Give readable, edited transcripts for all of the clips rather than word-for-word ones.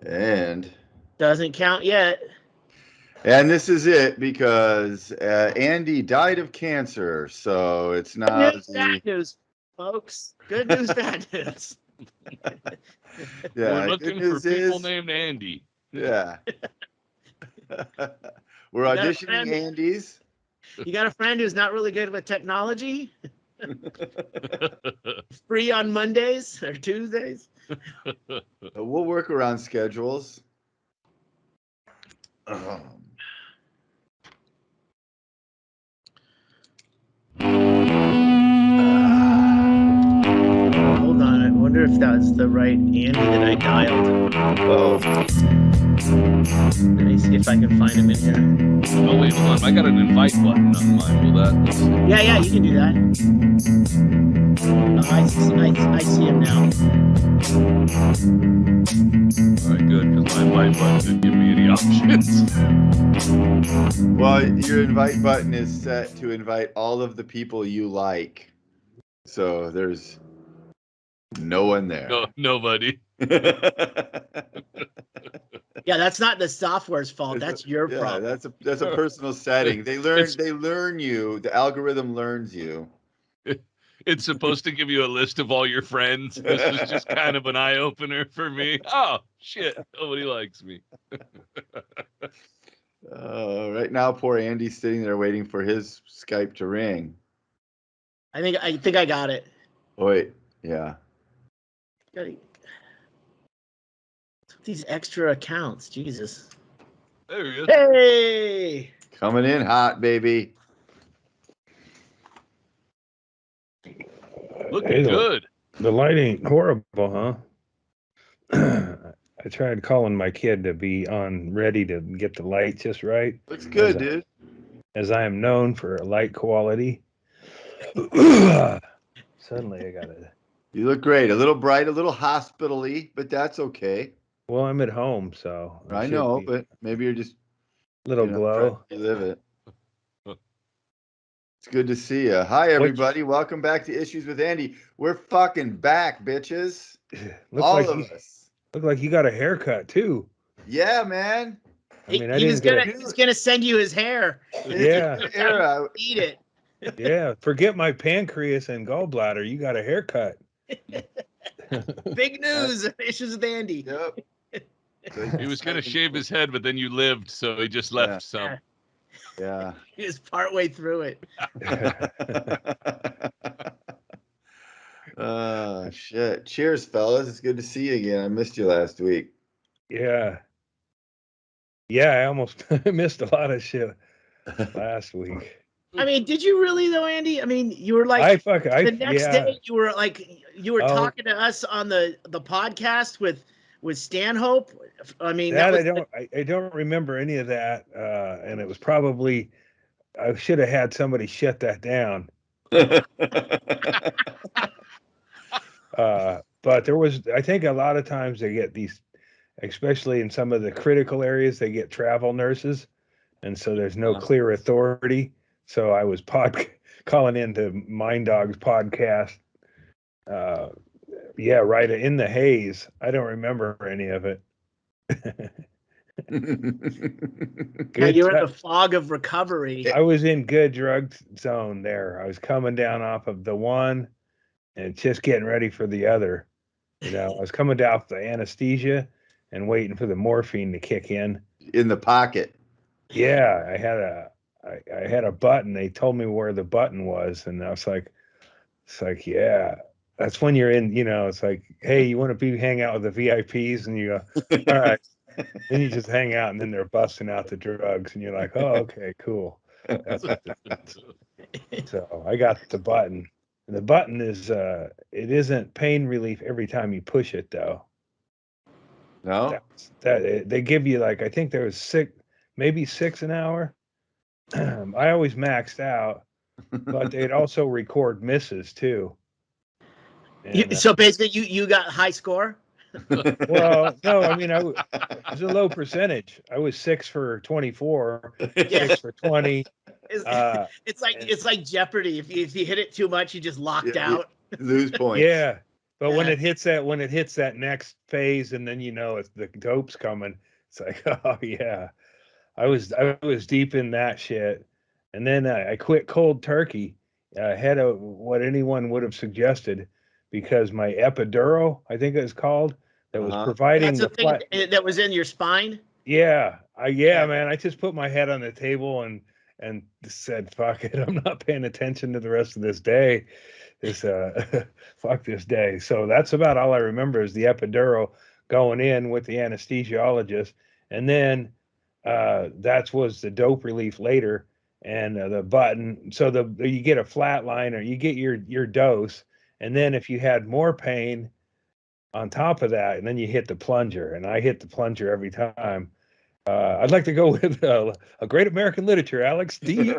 And doesn't count yet. And this is it because Andy died of cancer, so it's not Good news, bad news, folks. Good news, bad news. Yeah, We're good looking for news people is, named Andy. yeah. We're auditioning Andys. You got a friend who's not really good with technology? Free on Mondays or Tuesdays? We'll work around schedules. Hold on, I wonder if that's the right Andy that I dialed. Oh. Let me see if I can find him in here. Oh, wait, hold on. I got an invite button on mine. Will that? Yeah, you can do that. I see him now. All right, good, because my invite button didn't give me any options. Well, your invite button is set to invite all of the people you like. So there's no one there. No, nobody. Yeah, that's not the software's fault. That's your problem. That's a personal setting. They learn you. The algorithm learns you. It's supposed to give you a list of all your friends. This is just kind of an eye opener for me. Oh shit, nobody likes me. Right now, poor Andy's sitting there waiting for his Skype to ring. I think I got it. Oh, wait, yeah. These extra accounts, Jesus. There he is. Hey! Coming in hot, baby. Looking good. The light ain't horrible, huh? I tried calling my kid to be on ready to get the light just right. Looks good, dude. As I am known for light quality. Suddenly I got it. You look great. A little bright, a little hospital-y, but that's okay. Well, I'm at home, so I know, but maybe you're just little glow. You live it. It's good to see you. Hi, everybody. Welcome back to Issues with Andy. We're fucking back, bitches. All of us. Look like you got a haircut too. Yeah, man. I mean, he's gonna send you his hair. Yeah. Eat it. Yeah. Forget my pancreas and gallbladder. You got a haircut. Big news. Issues with Andy. Yep. He was gonna shave his head, but then you lived, so he just left some. Yeah. He was partway through it. Shit. Cheers, fellas. It's good to see you again. I missed you last week. Yeah. Yeah, I almost missed a lot of shit last week. I mean, did you really though, Andy? I mean, you were like the next day you were talking to us on the podcast with Stanhope. I mean, I don't remember any of that, and it was probably I should have had somebody shut that down. But there was, I think, a lot of times they get these, especially in some of the critical areas, they get travel nurses, and so there's no clear authority. So I was calling into Mind Dog's podcast. Right in the haze. I don't remember any of it. You're in the fog of recovery. I was in good drug zone there. I was coming down off of the one and just getting ready for the other. I was coming down off the anesthesia and waiting for the morphine to kick in. In the pocket. Yeah, I had a button. They told me where the button was, and I was like, yeah. That's when you're in, it's like, hey, you want to hang out with the VIPs? And you go, all right. Then you just hang out, and then they're busting out the drugs, and you're like, oh, okay, cool. So I got the button. And the button is, it isn't pain relief every time you push it, though. No? They give you, I think there was maybe 6 an hour. I always maxed out, but they'd also record misses, too. And, so basically, you got high score? Well, no, I mean, it was a low percentage. I was 6 for 24, 6 for 20. It's like Jeopardy. If you hit it too much, you just locked out. Lose points. Yeah, But when it hits that next phase, and then it's the dope's coming, it's like, oh yeah, I was deep in that shit, and then I quit cold turkey ahead of what anyone would have suggested, because my epidural, I think it was called, that was providing the thing that was in your spine. Yeah, man. I just put my head on the table and said, "Fuck it, I'm not paying attention to the rest of this day. This fuck this day." So that's about all I remember is the epidural going in with the anesthesiologist, and then that was the dope relief later, and the button. So you get a flat line, or you get your dose, and then if you had more pain on top of that, and then you hit the plunger, and I hit the plunger every time. I'd like to go with a great American literature, Alex D.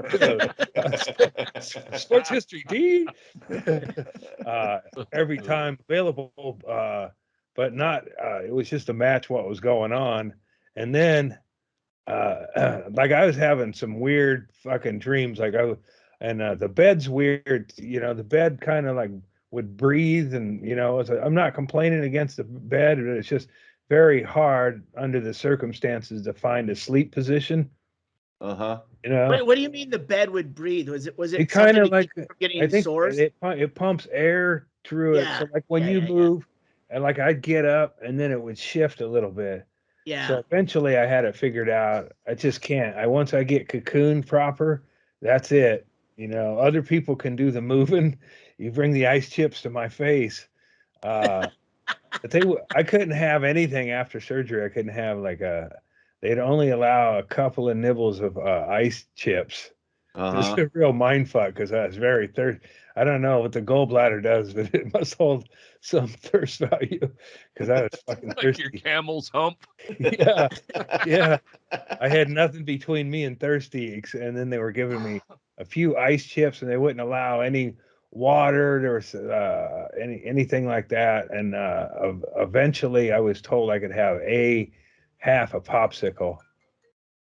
Sports history D. Every time available, but not. It was just to match what was going on, and then like I was having some weird fucking dreams. Like the bed's weird. The bed kind of like would breathe, and I'm not complaining against the bed, but it's just very hard under the circumstances to find a sleep position. Wait, what do you mean the bed would breathe? Was it kind of like getting sores? It pumps air through it. So like when you move, and like I'd get up and then it would shift a little bit. Yeah. So eventually I had it figured out. I just can't. Once I get cocooned proper, that's it. Other people can do the moving. You bring the ice chips to my face. But I couldn't have anything after surgery. I couldn't have they'd only allow a couple of nibbles of ice chips. It's a real mind fuck, because I was very thirsty. I don't know what the gallbladder does, but it must hold some thirst value, because I was fucking like thirsty. Your camel's hump. Yeah. I had nothing between me and thirsty, and then they were giving me a few ice chips, and they wouldn't allow any water or anything like that. And eventually I was told I could have half a popsicle,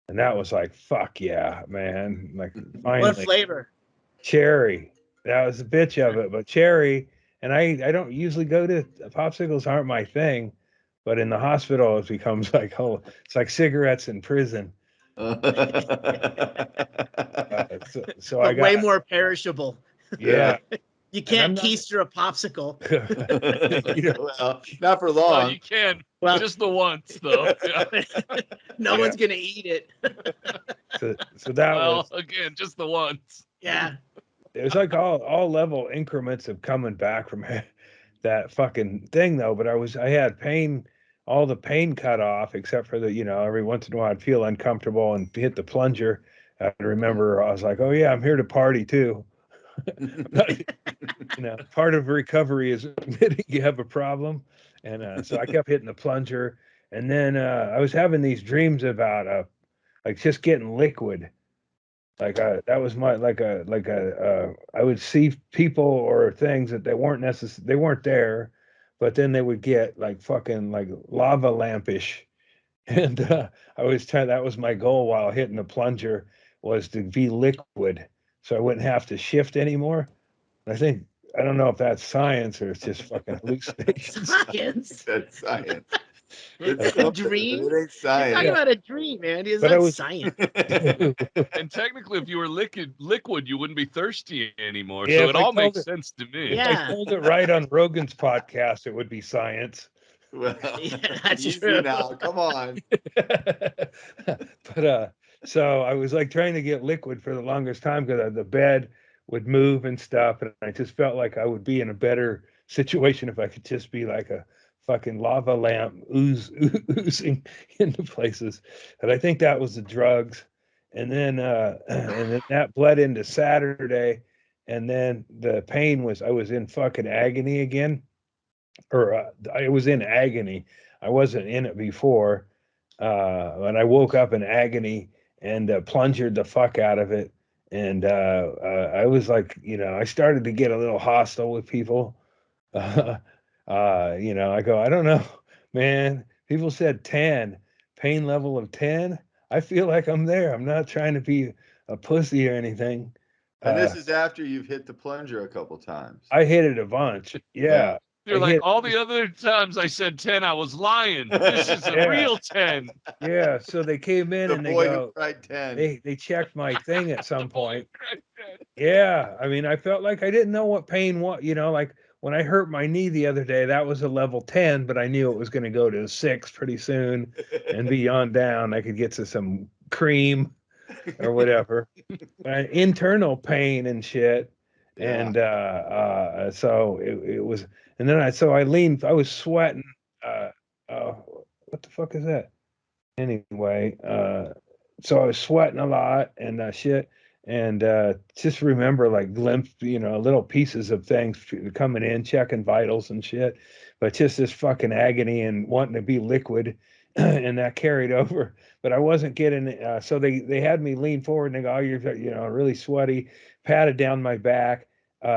and that was like, fuck yeah, man. Like, finally. What flavor? Cherry. That was a bitch of it, but cherry. And I don't usually go to popsicles, aren't my thing, but in the hospital it becomes like, it's like cigarettes in prison. So I got way more perishable. Yeah. You can't keister a popsicle. Well, not for long. Well, you can. Well, just the once, though. No one's gonna eat it. So that was again just the once. Yeah. It was like all level increments of coming back from that fucking thing, though. But I had pain, all the pain cut off except for every once in a while I'd feel uncomfortable and hit the plunger. I remember I was like, oh yeah, I'm here to party too. Part of recovery is admitting you have a problem, and so I kept hitting the plunger, and then I was having these dreams about like just getting liquid, like that was my I would see people or things that they weren't there, but then they would get like fucking like lava lampish, and that was my goal while hitting the plunger, was to be liquid, so I wouldn't have to shift anymore. I don't know if that's science or it's just fucking hallucinations. Science. That's science. It's a dream. It ain't science. You're talking about a dream, man. It's not science. And technically, if you were liquid, you wouldn't be thirsty anymore. Yeah, so it all makes sense to me. Yeah. If I told it right on Rogan's podcast, it would be science. Well, that's easy true. now. Come on. But so I was like trying to get liquid for the longest time, because the bed would move and stuff, and I just felt like I would be in a better situation if I could just be like a fucking lava lamp oozing into places. And I think that was the drugs. And then that bled into Saturday, and then the pain was, I was in fucking agony again, or I was in agony. I wasn't in it before, and I woke up in agony and plungered the fuck out of it. And I was like, I started to get a little hostile with people. I go, I don't know, man. People said 10, pain level of 10. I feel like I'm there. I'm not trying to be a pussy or anything. And this is after you've hit the plunger a couple times. I hit it a bunch. Yeah. They're like, all the other times I said 10, I was lying. This is a real 10. Yeah. So they came in and they go, right 10. They checked my thing at some point. Yeah. I mean, I felt like I didn't know what pain was, like when I hurt my knee the other day, that was a level 10, but I knew it was going to go to 6 pretty soon and be on down. I could get to some cream or whatever. Internal pain and shit. Yeah. And so it was, and then I leaned, I was sweating. What the fuck is that? Anyway, so I was sweating a lot and shit. And just remember like little pieces of things coming in, checking vitals and shit. But just this fucking agony and wanting to be liquid. And that carried over. But I wasn't getting, so they had me lean forward and they go, oh, you're really sweaty, patted down my back.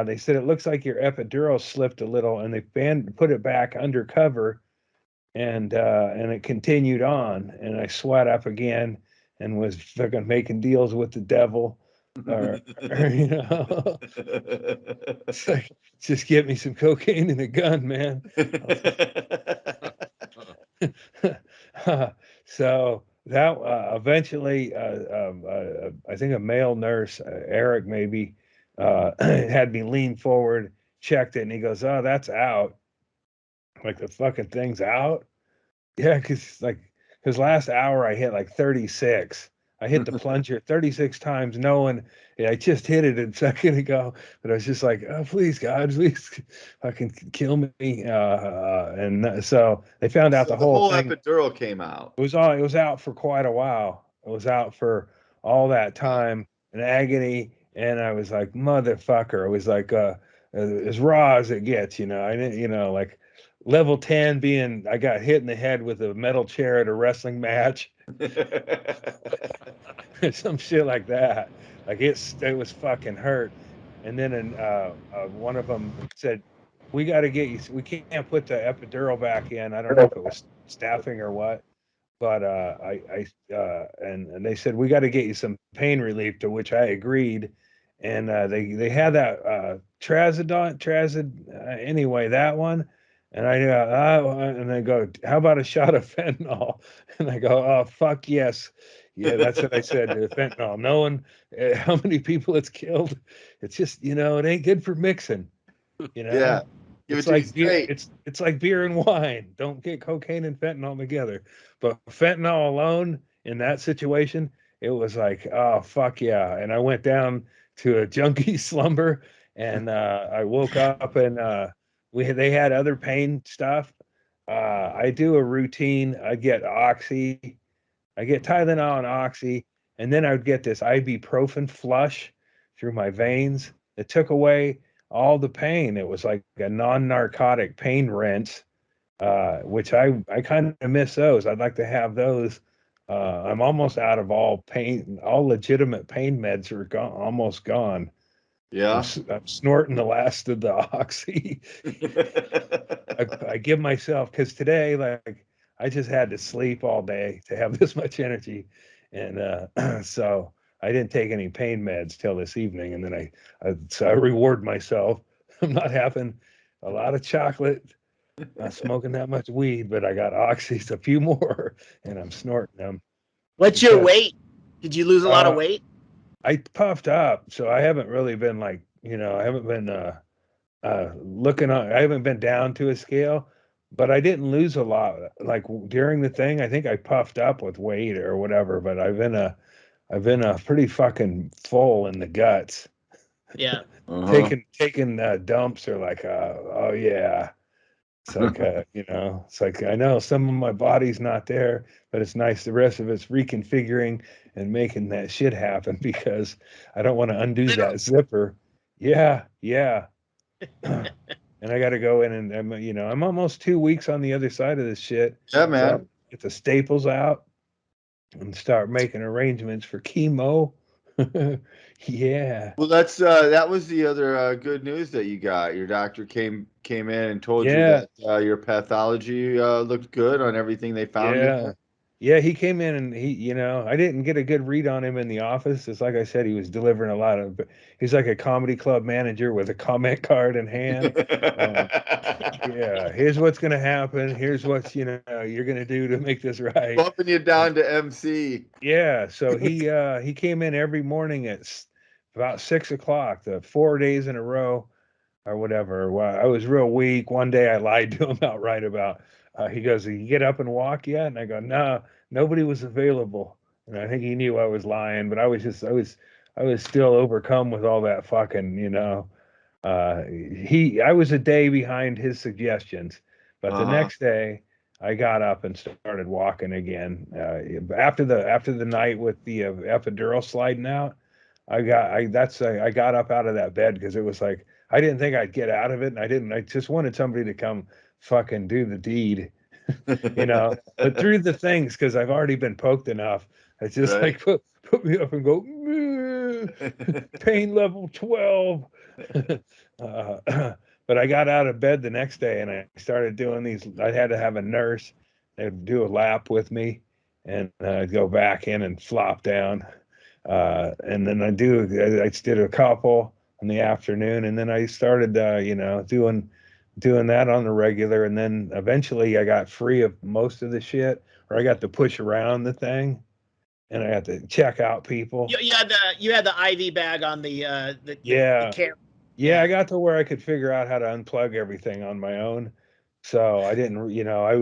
They said, it looks like your epidural slipped a little, and they put it back under cover, and it continued on, and I sweat up again and was fucking making deals with the devil. Or it's like, just get me some cocaine and a gun, man. So that eventually, I think a male nurse, Eric maybe, had me lean forward, checked it, and he goes, "Oh, that's out. Like the fucking thing's out." Yeah, because last hour I hit like 36. I hit the plunger 36 times, knowing I just hit it a second ago, but I was just like, oh, please, God, please fucking kill me. And so they found out the whole thing. Epidural came out. It was out for quite a while. It was out for all that time and agony. And I was like, motherfucker. It was like as raw as it gets, I didn't, like level 10 being, I got hit in the head with a metal chair at a wrestling match. Some shit like that. Like it was fucking hurt. And then one of them said, we got to get you, we can't put the epidural back in. I don't know if it was staffing or what, but and they said, we got to get you some pain relief, to which I agreed. And they had that Trazodone, anyway, that one. And I and they go, how about a shot of fentanyl? And I go, oh, fuck yes. Yeah, that's what I said, fentanyl. Knowing how many people it's killed, it's just, it ain't good for mixing. Yeah. It's like beer, it's like beer and wine. Don't get cocaine and fentanyl together. But fentanyl alone in that situation, it was like, oh, fuck yeah. And I went down to a junkie slumber, and I woke up, and they had other pain stuff. I do a routine. I get Oxy. I get Tylenol and Oxy, and then I would get this ibuprofen flush through my veins. It took away all the pain. It was like a non-narcotic pain rinse, which I kind of miss those. I'd like to have those. I'm almost out of all pain. All legitimate pain meds are almost gone. Yeah. I'm snorting the last of the Oxy. I give myself, because today, like, I just had to sleep all day to have this much energy. And so I didn't take any pain meds till this evening. And then I reward myself. I'm not having a lot of chocolate, not smoking that much weed, but I got Oxys, a few more, and I'm snorting them. What's your weight? Did you lose a lot of weight? I puffed up, so I haven't really been like, I haven't been looking on. I haven't been down to a scale, but I didn't lose a lot. Like during the thing, I think I puffed up with weight or whatever. But I've been a pretty fucking full in the guts. Yeah. Taking dumps are like, oh yeah. It's like, it's like, I know some of my body's not there, but it's nice. The rest of it's reconfiguring and making that shit happen, because I don't want to undo that zipper. Yeah. And I got to go in, and I'm almost 2 weeks on the other side of this shit. Yeah, man. So get the staples out and start making arrangements for chemo. Yeah. Well, that was the other good news that you got. Your doctor came in and told you that your pathology looked good on everything they found. Yeah. Yeah, he came in and I didn't get a good read on him in the office. It's like I said, he was delivering a lot of. He's like a comedy club manager with a comment card in hand. Yeah, here's what's gonna happen. Here's what you're gonna do to make this right. Bumping you down to MC. Yeah, so he came in every morning at about 6 o'clock, the 4 days in a row or whatever. Well, I was real weak. One day I lied to him outright about. He goes, "You get up and walk yet?" And I go, "No, nobody was available." And I think he knew I was lying, but I was still overcome with all that fucking. I was a day behind his suggestions, but the next day I got up and started walking again. After the night with the epidural sliding out, I got up out of that bed because it was like I didn't think I'd get out of it, and I just wanted somebody to come fucking do the deed, But through the things, because I've already been poked enough, it's just like put me up and go pain level 12. But I got out of bed the next day and I started doing these. I had to have a nurse. They'd do a lap with me, and I'd go back in and flop down. And then I did a couple in the afternoon, and then I started, doing that on the regular. And then eventually I got free of most of the shit, or I got to push around the thing, and I had to check out people. You had the IV bag on the camera. Yeah, I got to where I could figure out how to unplug everything on my own. So I didn't, I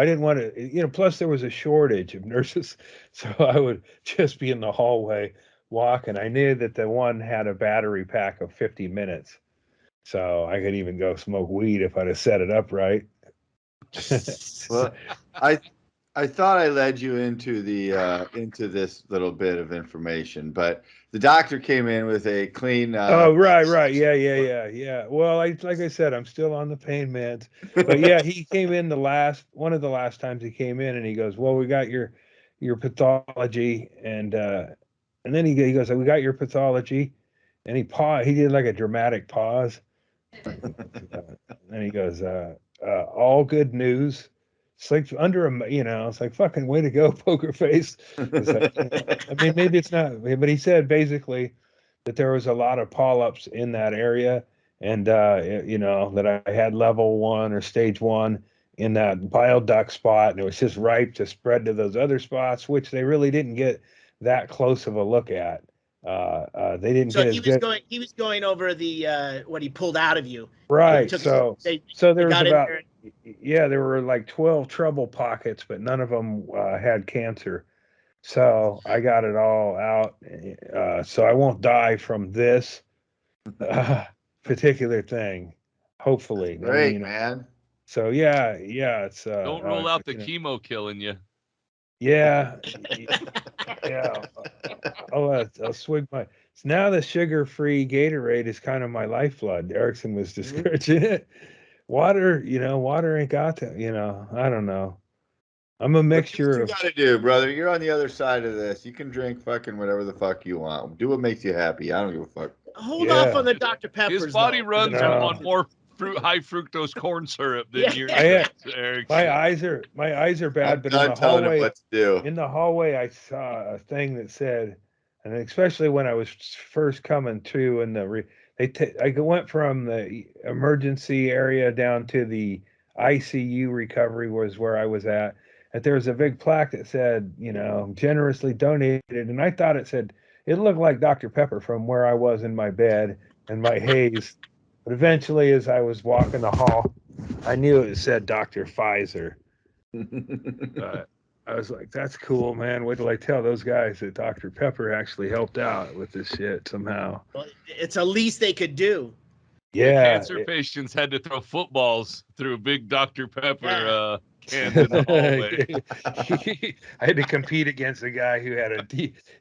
didn't want to, plus there was a shortage of nurses. So I would just be in the hallway walking. I knew that the one had a battery pack of 50 minutes. So I could even go smoke weed if I'd have set it up right. Well, I thought I led you into into this little bit of information, but the doctor came in with a clean. Right. Yeah. Well, like I said, I'm still on the pain meds, but yeah, he came in one of the last times he came in, and he goes, "Well, we got your pathology," and then he goes, "We got your pathology," and he paused. He did like a dramatic pause, and he goes, "All good news." It's like it's like fucking way to go, poker face. I mean, maybe it's not, but he said basically that there was a lot of polyps in that area, and that I had level 1 or stage 1 in that bile duct spot, and it was just ripe to spread to those other spots, which they really didn't get that close of a look at. They didn't. So he was going over the what he pulled out of you. Right. So there was about. Yeah, there were like 12 trouble pockets, but none of them had cancer. So I got it all out. So I won't die from this particular thing, hopefully. Great, man. So yeah, it's. Don't rule out the chemo killing you. Yeah. Yeah. I'll swig my. Now the sugar-free Gatorade is kind of my lifeblood. Erickson was discouraging it. Water ain't got to, I don't know. I'm a mixture of. What you gotta do, brother. You're on the other side of this. You can drink fucking whatever the fuck you want. Do what makes you happy. I don't give a fuck. Hold off on the Dr. Peppers. His body runs on more high fructose corn syrup than yours. My eyes are bad, but in the hallway, what to do. In the hallway, I saw a thing that said, and especially when I was first coming to, I went from the emergency area down to the ICU recovery was where I was at. And there was a big plaque that said, generously donated. And I thought it looked like Dr. Pepper from where I was in my bed and my haze. But eventually, as I was walking the hall, I knew it said Dr. Pfizer. But I was like, that's cool, man. Wait till I tell those guys that Dr. Pepper actually helped out with this shit somehow. Well, it's the least they could do. Yeah. Cancer patients had to throw footballs through big Dr. Pepper cans in the hallway. I had to compete against a guy who had a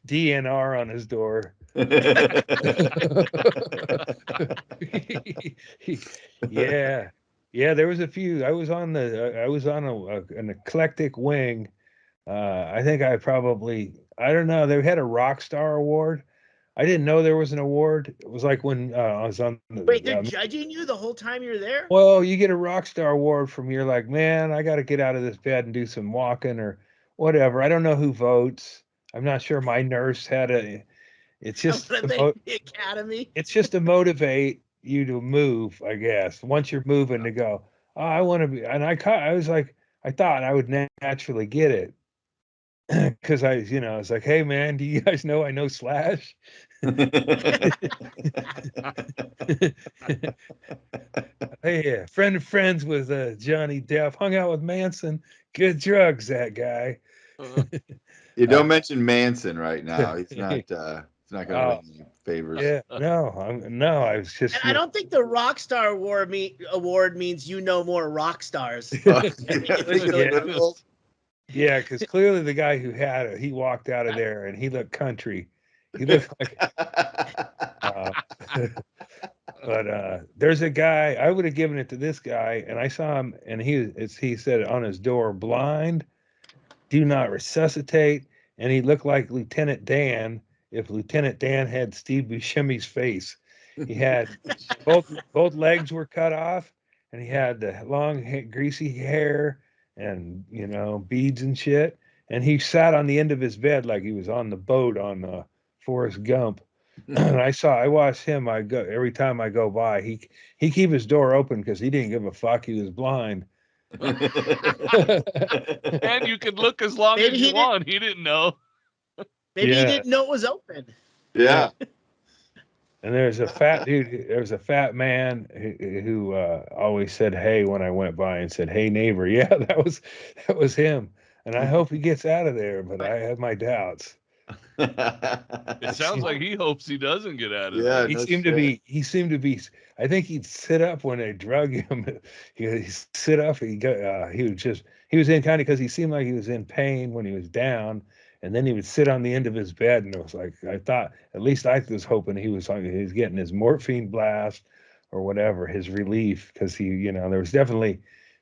DNR on his door. Yeah, there was a few. I was on an eclectic wing. I think I don't know. They had a rock star award. I didn't know there was an award. It was like when I was on. Wait, they're judging you the whole time you're there? Well, you get a rock star award from you're like, man, I got to get out of this bed and do some walking, or whatever. I don't know who votes. I'm not sure my nurse had a. It's just the academy. It's just to motivate you to move, I guess. Once you're moving to go, oh, I want to be, and I was like, I thought I would naturally get it because I was like, hey man, do you guys know I know Slash? Hey, friend of friends with Johnny Depp, hung out with Manson. Good drugs, that guy. You don't mention Manson right now. He's not going to win any favors. Yeah, no, I was just. And I don't think the rock star award means you know more rock stars. Yeah, because clearly the guy who had it, he walked out of there and he looked country. He looked like. But there's a guy, I would have given it to this guy, and I saw him, and he said on his door, blind, do not resuscitate, and he looked like Lieutenant Dan if Lieutenant Dan had Steve Buscemi's face. He had both legs were cut off, and he had the long, greasy hair and beads and shit, and he sat on the end of his bed like he was on the boat on Forrest Gump. And I watched him. Every time I go by, he keep his door open because he didn't give a fuck. He was blind. And you could look as long as you want. He didn't know. Maybe he didn't know it was open. Yeah. And there's a fat dude. There was a fat man who always said "hey" when I went by and said "hey neighbor." Yeah, that was him. And I hope he gets out of there, but I have my doubts. It sounds like he hopes he doesn't get out of there. He seemed to be. I think he'd sit up when they drug him. He'd sit up. He was in kind of because he seemed like he was in pain when he was down, and then he would sit on the end of his bed, and it was like I thought. At least I was hoping he was getting his morphine blast or whatever, his relief, because there was definitely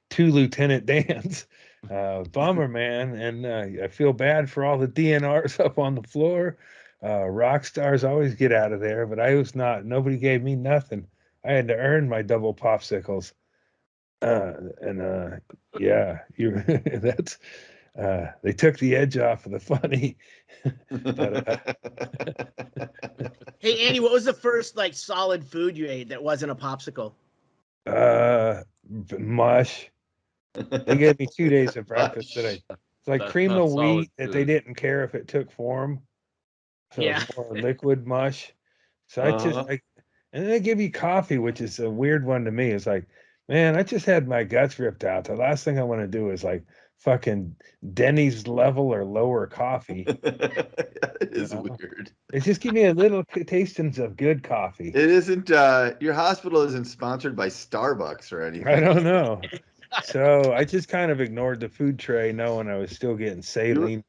two Lieutenant Dans. Bummer, man, and I feel bad for all the DNRs up on the floor. Rock stars always get out of there, but I was not. Nobody gave me nothing. I had to earn my double popsicles. Yeah, that's. They took the edge off of the funny. Hey Andy, what was the first solid food you ate that wasn't a popsicle? Mush. They gave me 2 days of breakfast today. It's like cream of wheat that they didn't care if it took form. So it's more liquid mush. So I just and then they give you coffee, which is a weird one to me. It's like, man, I just had my guts ripped out. The last thing I want to do is fucking Denny's level or lower coffee. It is weird. It's just give me a little tastings of good coffee. It isn't. Your hospital isn't sponsored by Starbucks or anything. I don't know. So I just kind of ignored the food tray, knowing I was still getting saline.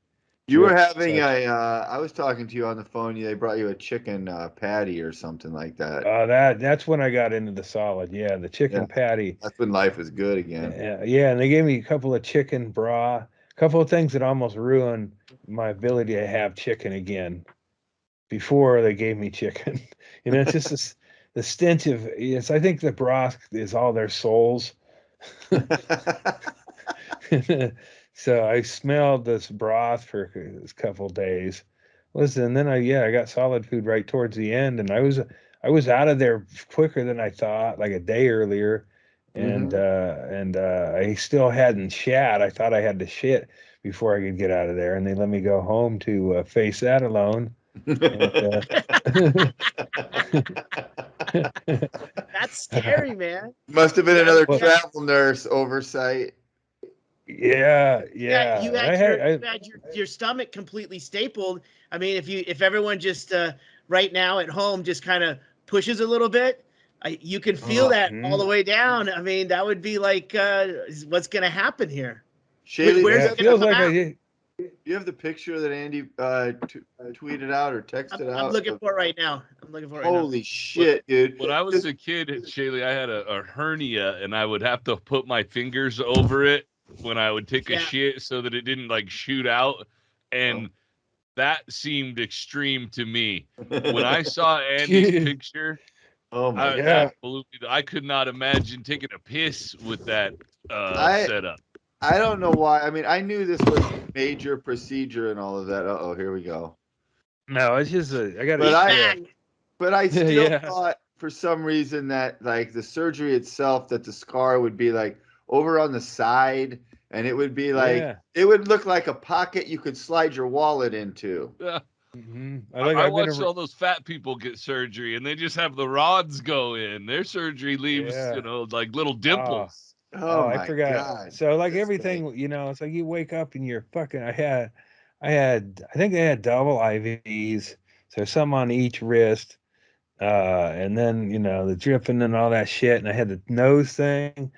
You were having I was talking to you on the phone. They brought you a chicken patty or something like that. That's when I got into the solid. Yeah, the chicken patty. That's when life is good again. Yeah, and they gave me a couple of chicken bra, a couple of things that almost ruined my ability to have chicken again. Before they gave me chicken, it's just the stench of yes. I think the broth is all their souls. So I smelled this broth for a couple of days. Listen, then I got solid food right towards the end, and I was out of there quicker than I thought, like a day earlier, and I still hadn't shat. I thought I had to shit before I could get out of there, and they let me go home to face that alone. That's scary, man. Must have been another travel nurse oversight. Yeah. You had your stomach completely stapled. I mean, if everyone just right now at home just kind of pushes a little bit, you can feel that all the way down. I mean, that would be like what's going to happen here. Shaylee, where's it feels like you have the picture that Andy tweeted out or texted out? I'm looking for it right now. Holy shit, dude. When I was a kid, Shaylee, I had a hernia, and I would have to put my fingers over it when I would take a shit so that it didn't shoot out. And that seemed extreme to me. When I saw Andy's picture, oh my God. I could not imagine taking a piss with that setup. I don't know why. I mean, I knew this was a major procedure and all of that. Uh-oh, here we go. No, it's just I got But to. but I still Yeah. thought for some reason that like the surgery itself, that the scar would be like over on the side, and it would be like Yeah. it would look like a pocket you could slide your wallet into. Yeah. Mm-hmm. I watched all those fat people get surgery, and they just have the rods go in. Their surgery leaves, Yeah. like little Oh, dimples. Oh I my forgot. God. So like This thing. everything, it's like you wake up and you're fucking. I think they had double IVs, so some on each wrist, and then the dripping and all that shit. And I had the nose thing,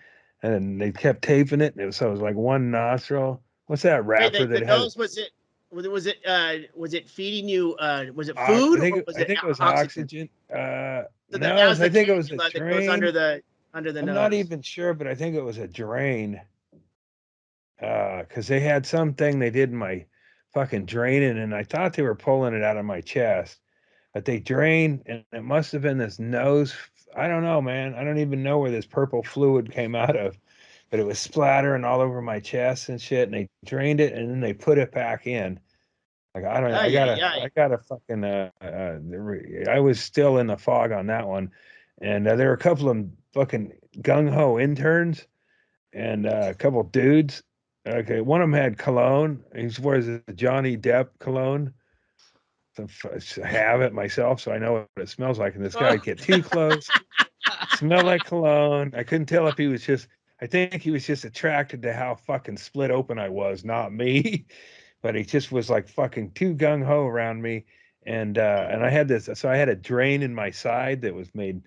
and they kept taping it. So it was like one nostril. What's that Wait, wrapper the that had? nose was it feeding you was it I food think or was I it think it was oxygen? oxygen. So that No, was I the think it was a cannula that goes drain. under the I'm not nose. even sure, but I think it was a drain. Because they had something they did in my fucking draining, and I thought they were pulling it out of my chest, but they drained, and it must have been this nose. I don't know, man. I don't even know where this purple fluid came out of, but it was splattering all over my chest and shit. And they drained it, and then they put it back in. Like I don't. Ay, ay, ay. I gotta fucking. I was still in the fog on that one, and there were a couple of fucking gung ho interns and a couple dudes. Okay, one of them had cologne. He wears a Johnny Depp cologne. So I have it myself, so I know what it smells like. And this guy would get too close, smell like cologne. I couldn't tell if he was just. I think he was just attracted to how fucking split open I was, not me. But he just was like fucking too gung ho around me. And I had this, so I had a drain in my side that was made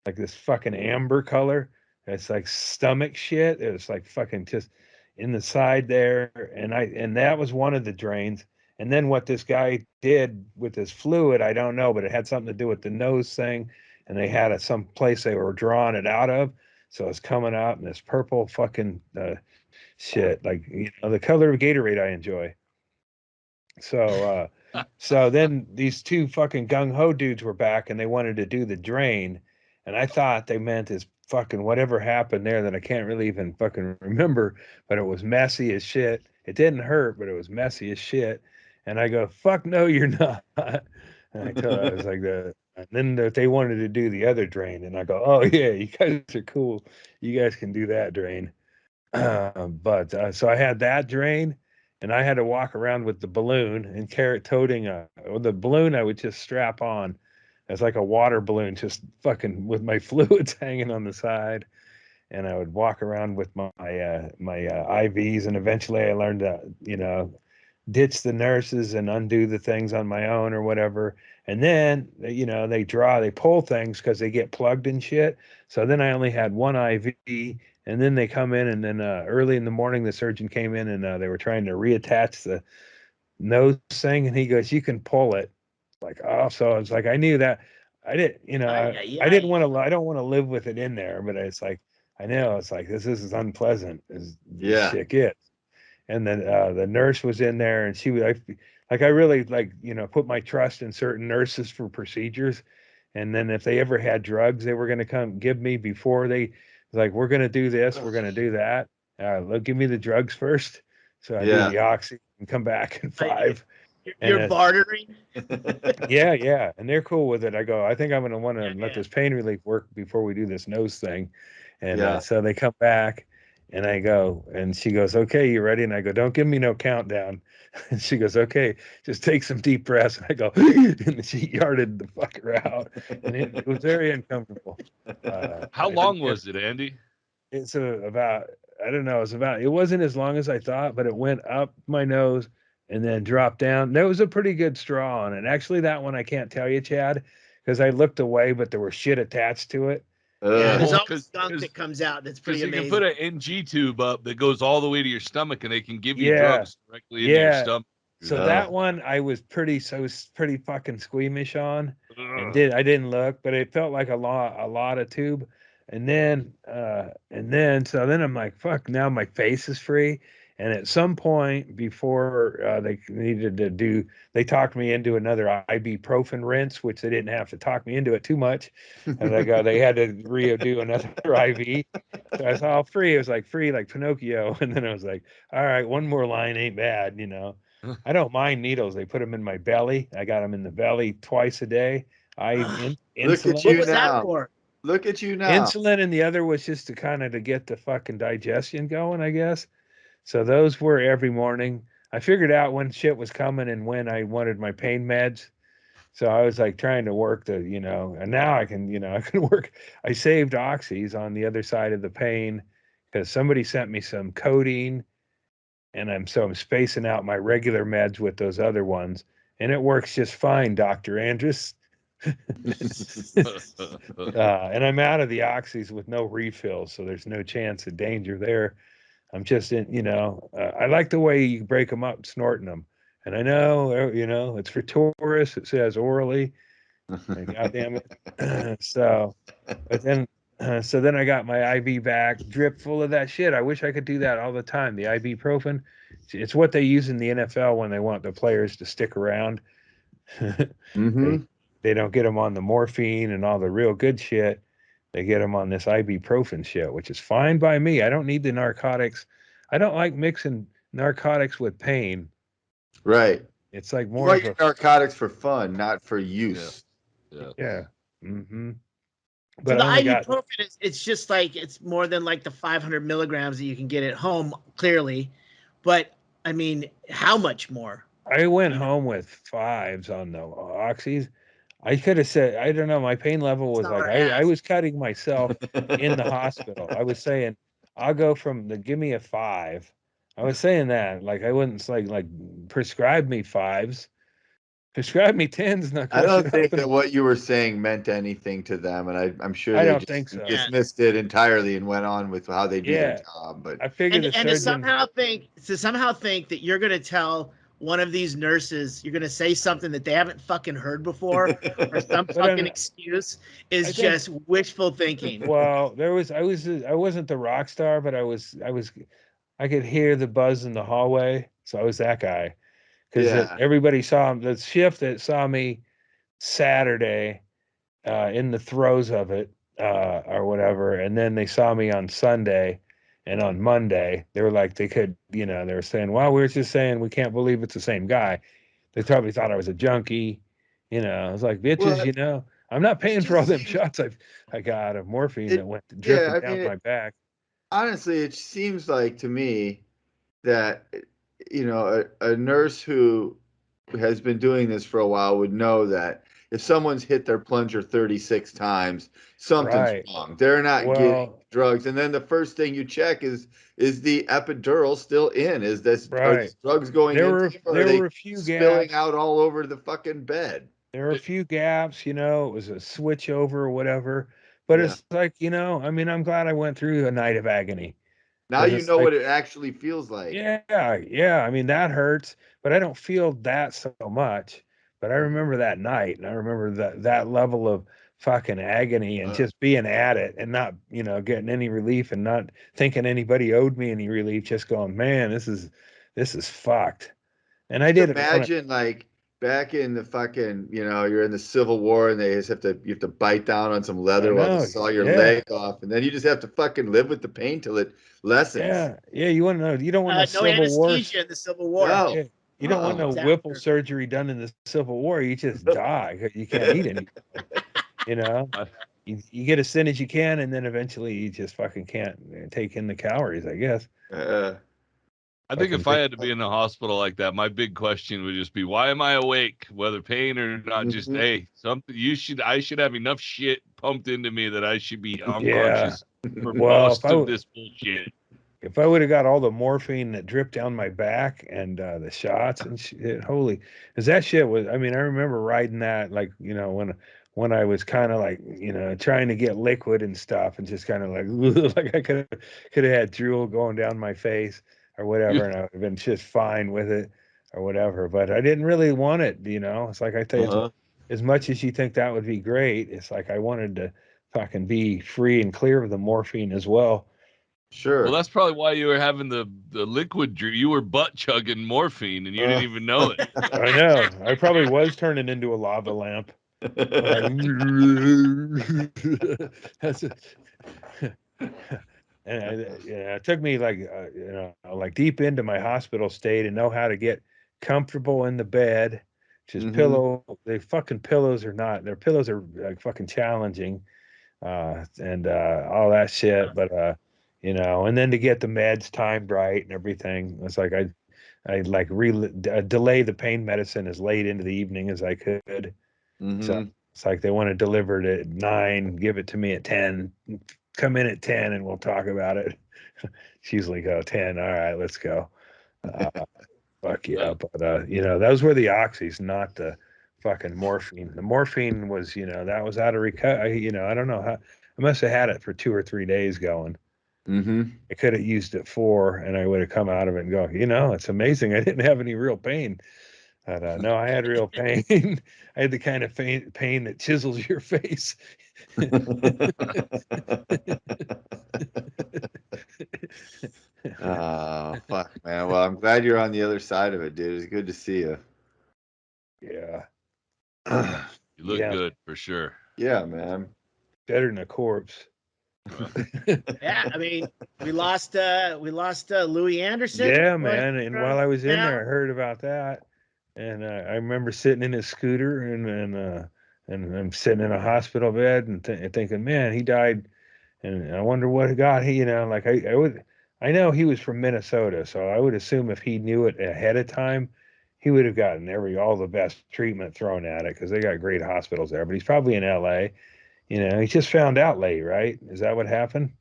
like this fucking amber color. It's like stomach shit. It was like fucking just in the side there, and that was one of the drains. And then what this guy did with this fluid, I don't know, but it had something to do with the nose thing, and they had it some place they were drawing it out of, so it's coming out in this purple fucking shit, like the color of Gatorade I enjoy. So so then these two fucking gung ho dudes were back and they wanted to do the drain. And I thought they meant is fucking whatever happened there that I can't really even fucking remember, but it was messy as shit. It didn't hurt, but it was messy as shit. And I go, fuck no, you're not. And I was like and then they wanted to do the other drain. And I go, oh yeah, you guys are cool. You guys can do that drain. But so I had that drain, and I had to walk around with the balloon and carry it toting the balloon. I would just strap on as like a water balloon, just fucking with my fluids hanging on the side, and I would walk around with my IVs, and eventually I learned to ditch the nurses and undo the things on my own or whatever. And then they pull things because they get plugged and shit. So then I only had one IV, and then they come in, and then early in the morning the surgeon came in, and they were trying to reattach the nose thing, and he goes, you can pull it. Like, oh, so it's like I knew that. I didn't, Ay, ay, I didn't ay. want to. I don't want to live with it in there, but it's like I know it's like this is unpleasant as this Yeah. shit gets. And then the nurse was in there, and she was like I really put my trust in certain nurses for procedures. And then if they ever had drugs they were going to come give me before they, like, we're going to do this, we're going to do that, look, give me the drugs first. So I do Yeah. the oxy and come back in Ay, 5. And you're bartering. yeah, and they're cool with it. I go, I think I'm going to want to Yeah, let yeah. this pain relief work before we do this nose thing. And Yeah. so they come back, and I go, and she goes, okay, you ready? And I go, don't give me no countdown. And she goes, okay, just take some deep breaths. And I go, and she yarded the fucker out. And it was very uncomfortable. How long was it, Andy? It's about, I don't know, it wasn't as long as I thought, but it went up my nose and then dropped down. There was a pretty good straw on it. Actually, that one I can't tell you, Chad, because I looked away, but there was shit attached to it. Yeah, there's Well, always skunk that comes out. That's pretty Because you amazing. can put an NG tube up that goes all the way to your stomach, and they can give you Yeah. drugs directly into your stomach. So Yeah. that one I was pretty fucking squeamish on, and Ugh. I didn't look, but it felt like a lot of tube. And then so then I'm like, fuck, now my face is free. And at some point before they needed to do, they talked me into another ibuprofen rinse, which they didn't have to talk me into it too much. And they had to redo another IV. So I was all free. It was like free, like Pinocchio. And then I was like, all right, one more line ain't bad, you know. I don't mind needles. They put them in my belly. I got them in the belly twice a day. Look at Insulin. you What was that now. for? Look at you now. Insulin, and the other was just to kind of to get the fucking digestion going, I guess. So those were every morning. I figured out when shit was coming and when I wanted my pain meds. So I was like trying to work the, you know, and now I can, you know, I can work. I saved oxys on the other side of the pain because somebody sent me some codeine, and I'm spacing out my regular meds with those other ones, and it works just fine, Dr. Andrus. And I'm out of the oxys with no refills, so there's no chance of danger there. I'm just in, you know, I like the way you break them up, snorting them. And I know, you know, it's for tourists. It says orally. God damn it. So, but then, so then I got my IV back, drip full of that shit. I wish I could do that all the time. The ibuprofen, it's what they use in the NFL when they want the players to stick around. Mm-hmm. They don't get them on the morphine and all the real good shit. They get them on this ibuprofen shit, which is fine by me. I don't need the narcotics. I don't like mixing narcotics with pain. Right. It's like You more want of your a narcotics for fun, not for use. yeah. Mm-hmm. So But the I only got ibuprofen it's just like it's more than like the 500 milligrams that you can get at home, clearly. But I mean, how much more? I went You know, home with fives on the oxys. I could have said, I don't know, my pain level that's was not like what I I asked. was cutting myself in the hospital. I was saying, I'll go from the give me a five. I was saying that. Like I wouldn't like prescribe me fives. Prescribe me tens, not I gonna don't shit think happen. that what you were saying meant anything to them, and I'm sure I they don't just think so. Yeah. dismissed it entirely and went on with how they do their Yeah. job. But I figure the And to surgeon somehow think that you're gonna tell one of these nurses, you're gonna say something that they haven't fucking heard before, or some but fucking excuse I is think just wishful thinking. well, I wasn't the rock star, but I could hear the buzz in the hallway. So I was that guy. Because yeah, everybody saw him, the shift that saw me Saturday in the throes of it or whatever, and then they saw me on Sunday and on Monday. They were like, they could, you know, they were saying, well, we were just saying we can't believe it's the same guy. They probably thought I was a junkie. You know, I was like, bitches, well, you know, I'm not it paying for all just them seems shots I got of morphine that it. went Yeah, dripping I down mean, my back. honestly, it seems like to me that a nurse who has been doing this for a while would know that if someone's hit their plunger 36 times, something's Right. wrong. They're not getting Well, drugs. And then the first thing you check is the epidural still in? Are right. these drugs going into them, or are There they were a few spilling gaps. out all over the fucking bed? There were a few gaps, you know, it was a switch over or whatever. But Yeah. it's like, you know, I mean, I'm glad I went through a night of agony Now because you it's know like, what it actually feels like. yeah. I mean, that hurts, but I don't feel that so much. But I remember that night, and I remember that level of fucking agony and Uh, just being at it and not, you know, getting any relief and not thinking anybody owed me any relief. Just going, man, this is fucked. And I Just did it when imagine like back in the fucking, you're in the Civil War and you have to bite down on some I leather while they know, saw your yeah. leg off, and then you just have to fucking live with the pain till it lessens. Yeah. You want to know? You don't want no No Civil Wars. anesthesia in the Civil War. No. Yeah, you don't want Uh-uh. no It's Whipple after. surgery done in the Civil War. You just die. You can't eat anything. You know, I, you get as thin as you can, and then eventually you just fucking can't take in the calories. I guess. Uh, I think Fucking if I think. had to be in the hospital like that, my big question would just be, why am I awake? Whether pain or not, just mhm. hey, something I should have enough shit pumped into me that I should be Yeah. unconscious for Well, most of this bullshit. if I would have got all the morphine that dripped down my back and the shots and shit, holy, because that shit was. I mean, I remember riding that like you know when I was kind of like you know trying to get liquid and stuff and just kind of like like I could have had drool going down my face or whatever, and I would have been just fine with it or whatever. But I didn't really want it, you know. It's like I tell you, Uh-huh. as much as you think that would be great, it's like I wanted to fucking be free and clear of the morphine as well. Sure. Well, that's probably why you were having the liquid drink. You were butt chugging morphine and you didn't even know it. I know. I probably was turning into a lava lamp. Like, that's a, and it took me like like deep into my hospital stay to know how to get comfortable in the bed. Just pillow. The fucking pillows are not. Their pillows are like fucking challenging, and all that shit. But and then to get the meds timed right and everything. It's like I like delay the pain medicine as late into the evening as I could. So it's like they want to deliver it at 9, give it to me at 10, come in at 10 and we'll talk about it. She's like, oh, 10. All right, let's go. Fuck yeah. But, those were the oxys, not the fucking morphine. The morphine was, that was out of recovery. I don't know how. I must have had it for 2 or 3 days going. I could have used it 4 and I would have come out of it and go, it's amazing. I didn't have any real pain. But no, I had real pain. I had the kind of pain that chisels your face. Oh, fuck, man. Well, I'm glad you're on the other side of it, dude. It's good to see you. Yeah. You look good for sure. Yeah, man. Better than a corpse. Yeah, I mean, we lost Louie Anderson. Yeah, man. And while I was in there, I heard about that. And I remember sitting in his scooter and I'm sitting in a hospital bed and thinking, man, he died. And I wonder what got I know he was from Minnesota, so I would assume if he knew it ahead of time, he would have gotten all the best treatment thrown at it because they got great hospitals there. But he's probably in LA. He just found out late, right? Is that what happened?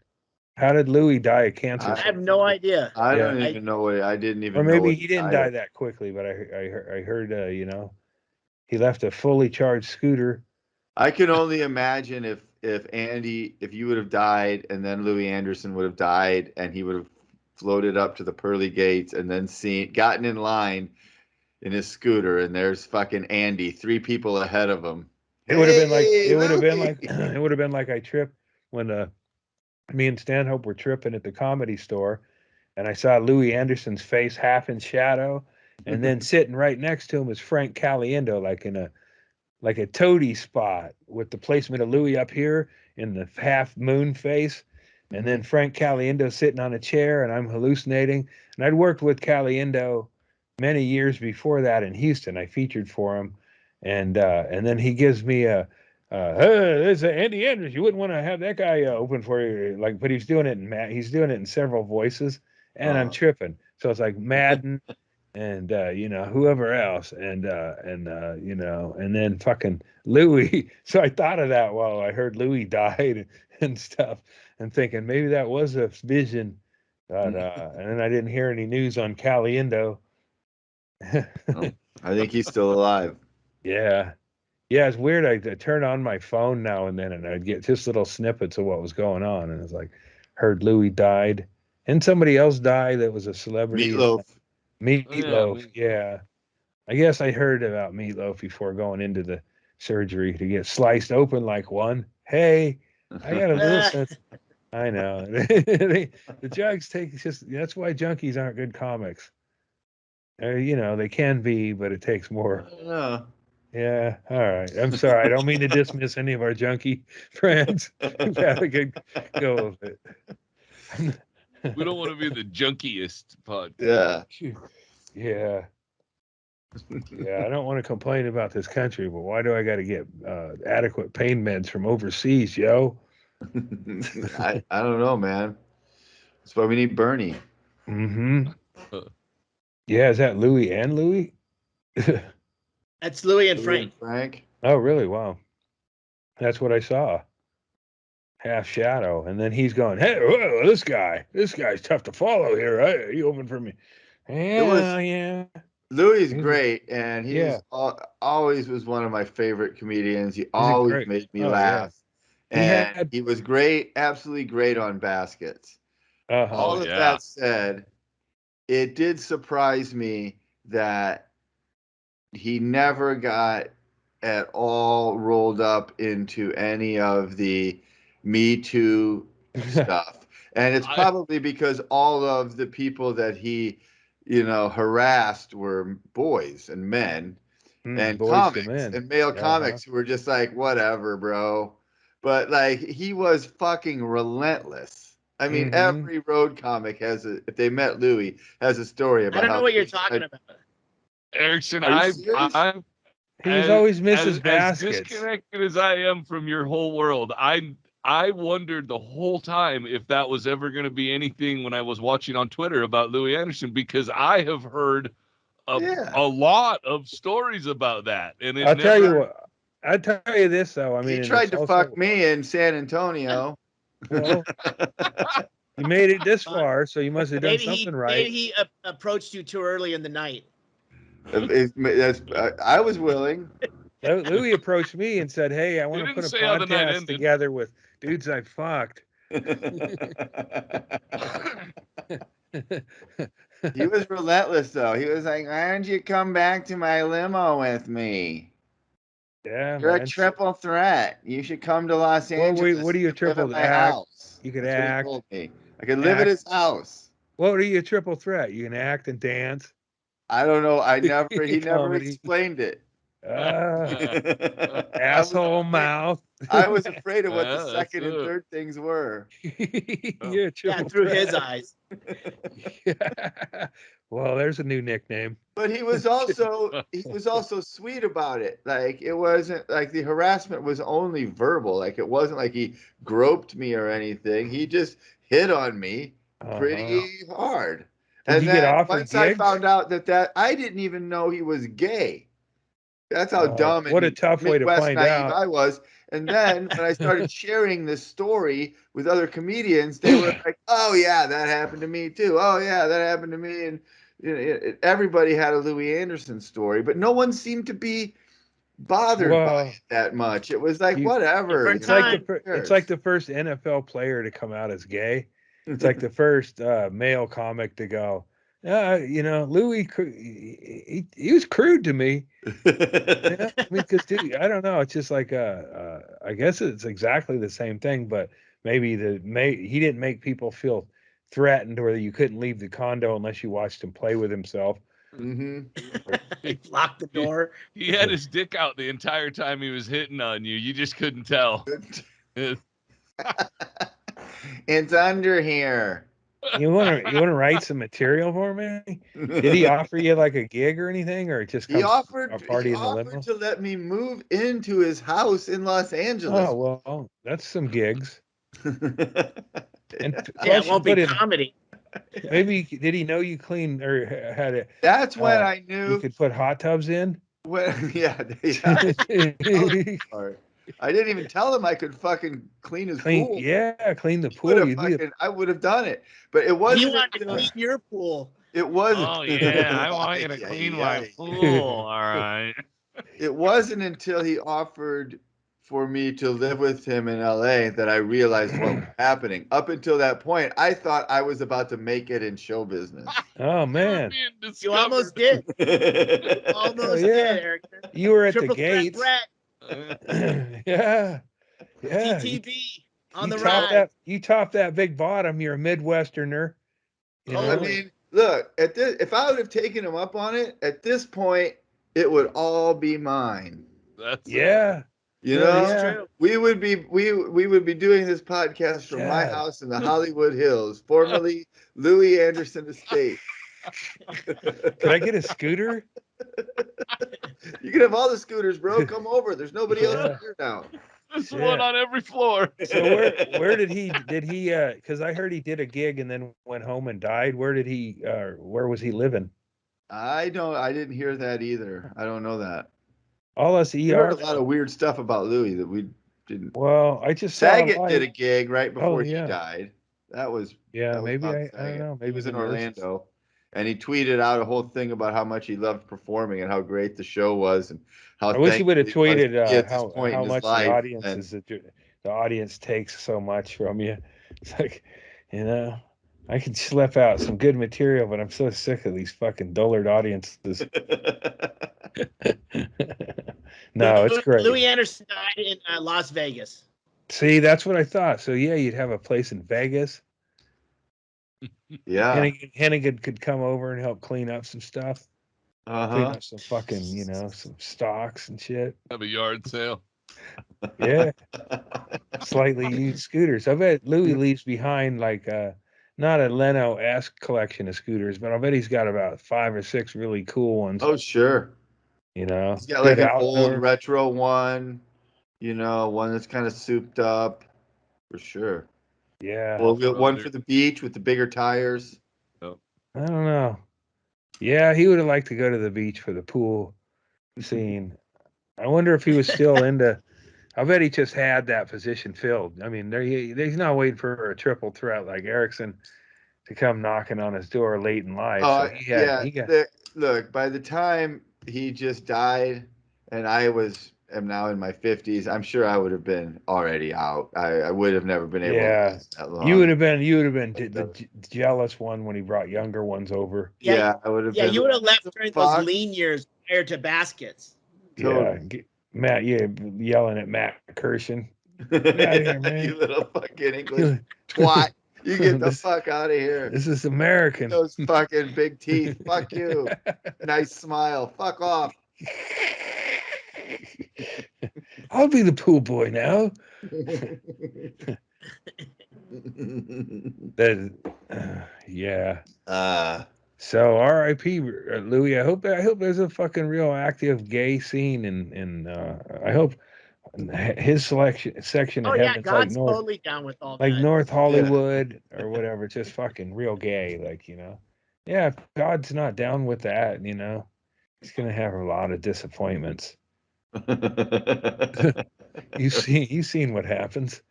How did Louie die of cancer? I have no idea. I don't even know what. I didn't even. Or maybe know he didn't die that quickly, but I heard he left a fully charged scooter. I can only imagine if you would have died and then Louie Anderson would have died and he would have floated up to the pearly gates and then gotten in line in his scooter and there's fucking Andy 3 people ahead of him. It would have been like I tripped when me and Stanhope were tripping at the Comedy Store and I saw Louie Anderson's face half in shadow and then sitting right next to him was Frank Caliendo like a toady spot with the placement of Louie up here in the half moon face. And then Frank Caliendo sitting on a chair and I'm hallucinating. And I'd worked with Caliendo many years before that in Houston. I featured for him. And then he gives me hey, there's Andy Andrews. You wouldn't want to have that guy open for you. But he's doing it in several voices and I'm tripping. So it's like Madden and whoever else and then fucking Louie. So I thought of that while I heard Louie died and stuff and thinking maybe that was a vision, but and then I didn't hear any news on Caliendo. I think he's still alive. Yeah, it's weird. I turn on my phone now and then and I'd get just little snippets of what was going on and it's like heard Louie died and somebody else died that was a celebrity. Meatloaf, yeah. I guess I heard about Meatloaf before going into the surgery to get sliced open like one. Hey, I got a little sense. I know. The drugs that's why junkies aren't good comics. They can be, but it takes more. Yeah, all right. I'm sorry. I don't mean to dismiss any of our junkie friends who've had a good go of it. We don't want to be the junkiest podcast. Yeah. Yeah, I don't want to complain about this country, but why do I got to get adequate pain meds from overseas, yo? I don't know, man. That's why we need Bernie. Yeah, is that Louie and Louie? That's Louie and Frank. Oh, really? Wow. That's what I saw. Half shadow. And then he's going, hey, whoa, this guy's tough to follow here. Right? You open for me. Yeah. Louie's great, and he always was one of my favorite comedians. He always made me laugh. Yeah. And he was great, absolutely great on baskets. All of that said, it did surprise me that he never got at all rolled up into any of the Me Too stuff. And it's probably because all of the people that he, harassed were boys and men and boys to comics men. and male comics who were just like, whatever, bro. But like, he was fucking relentless. I mean, every road comic if they met Louie, has a story about I don't know what you're talking about. Erickson, he was always Mrs. As Baskets. disconnected as I am from your whole world, I wondered the whole time if that was ever going to be anything when I was watching on Twitter about Louie Anderson, because I have heard a lot of stories about that, and I'll tell you what. I'll tell you this though. I mean, he tried to fuck me in San Antonio. Well, you made it this far, so you must have done something right. Maybe he approached you too early in the night. I was willing. Louie approached me and said, "Hey, I want to put a podcast together with dudes I fucked." He was relentless, though. He was like, "Why don't you come back to my limo with me? Yeah, you're a triple threat. You should come to Los Angeles. What are you triple at my house? You could That's act. What he told me. I could live at his house. What are you a triple threat? You can act and dance. I don't know. He never explained it. Asshole mouth. I was afraid of what the second and third things were. You're a triple through his eyes. Well, there's a new nickname. But he was also sweet about it. Like, it wasn't like the harassment was only verbal. Like, it wasn't like he groped me or anything. He just hit on me pretty hard. Did you get offered once gigs? I found out that I didn't even know he was gay. That's how dumb what a tough way to find out I was. And then when I started sharing this story with other comedians, they were like, "Oh yeah, that happened to me too. Oh yeah, that happened to me." And everybody had a Louie Anderson story, but no one seemed to be bothered by it that much. It was like, whatever. It's like the first NFL player to come out as gay. It's like the first male comic to go, Louie, he was crude to me. I mean, because I don't know. It's just like I guess it's exactly the same thing, but maybe he didn't make people feel threatened, or that you couldn't leave the condo unless you watched him play with himself. He locked the door. He had his dick out the entire time he was hitting on you. You just couldn't tell. It's under here. You want to write some material for me? Did he offer you like a gig or anything, or just he offered a party in the limo? to let me move into his house in Los Angeles. Oh well, that's some gigs. And it won't be comedy. Maybe did he know you cleaned or had it? That's when I knew you could put hot tubs in. I didn't even tell him I could fucking clean his pool. Yeah, clean the pool. I would have done it, but it wasn't. He wanted to clean your pool. It wasn't. Oh yeah, I want you to clean my pool. All right. It wasn't until he offered for me to live with him in LA that I realized what was happening. Up until that point, I thought I was about to make it in show business. Oh man, you almost did. Almost did, Eric. You were at the gates. Yeah. TTB on the ride. You top that big bottom. You're a Midwesterner. I mean, look, if I would have taken him up on it, at this point, it would all be mine. We would be doing this podcast from my house in the Hollywood Hills, formerly Louie Anderson Estate. Could I get a scooter? You can have all the scooters, bro. Come over. There's nobody else here now. There's one on every floor. So where did he because I heard he did a gig and then went home and died. Where was he living? I didn't hear that either. I don't know that. All us ER. We heard a lot of weird stuff about Louie that we didn't. Well, I just Saget did a gig right before he died. That was maybe I don't know. Maybe he was in Orlando, and he tweeted out a whole thing about how much he loved performing and how great the show was, and how I wish he would have tweeted how much the audience takes so much from you. It's like, I could slip out some good material, but I'm so sick of these fucking dullard audiences. No, it's great. Louie Anderson died in Las Vegas. See, that's what I thought. So yeah, you'd have a place in Vegas. Yeah. Hennigan could come over and help clean up some stuff. Clean up some fucking, some stocks and shit. Have a yard sale. Yeah. Slightly used scooters. I bet Louie leaves behind like not a Leno-esque collection of scooters, but I bet he's got about 5 or 6 really cool ones. Oh, sure. He's got like an old retro one, one that's kind of souped up, for sure. Yeah. Well, one for the beach with the bigger tires. Oh. I don't know. Yeah, he would have liked to go to the beach for the pool scene. I wonder if he was still into. I bet he just had that position filled. I mean, he's not waiting for a triple threat like Erickson to come knocking on his door late in life. So look, by the time he just died, and am now in my 50s, I'm sure I would have been already out. I would have never been able to last that long. You would have been the jealous one when he brought younger ones over. Yeah, I would have been. You would have left during those lean years prior to baskets. Totally. Yeah, Matt, yelling at Matt Kirshen. Get out of here, man. You little fucking English twat. You get the fuck out of here. This is American. Those fucking big teeth. Fuck you. Nice smile. Fuck off. I'll be the pool boy now. Yeah. So R.I.P. Louie. I hope there's a fucking real active gay scene, and I hope his section of heaven's God's like totally down with all like that. North Hollywood or whatever, just fucking real gay, Yeah, if God's not down with that, he's gonna have a lot of disappointments. You've seen what happens.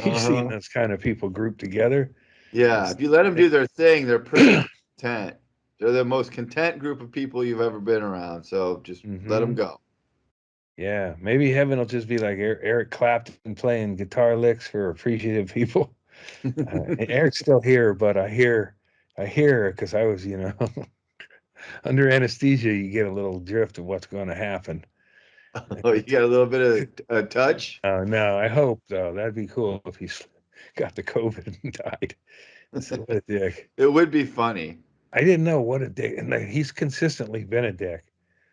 You've seen those kind of people grouped together. Yeah, if you let them do their thing, they're pretty content. They're the most content group of people you've ever been around. So just let them go. Yeah, maybe heaven will just be like Eric Clapton playing guitar licks for appreciative people. Eric's still here, but I hear because I was, under anesthesia, you get a little drift of what's going to happen. Oh, you got a little bit of a touch? No, I hope though. That'd be cool if he's got the COVID and died. What a dick. It would be funny. I didn't know what a dick, and he's consistently been a dick.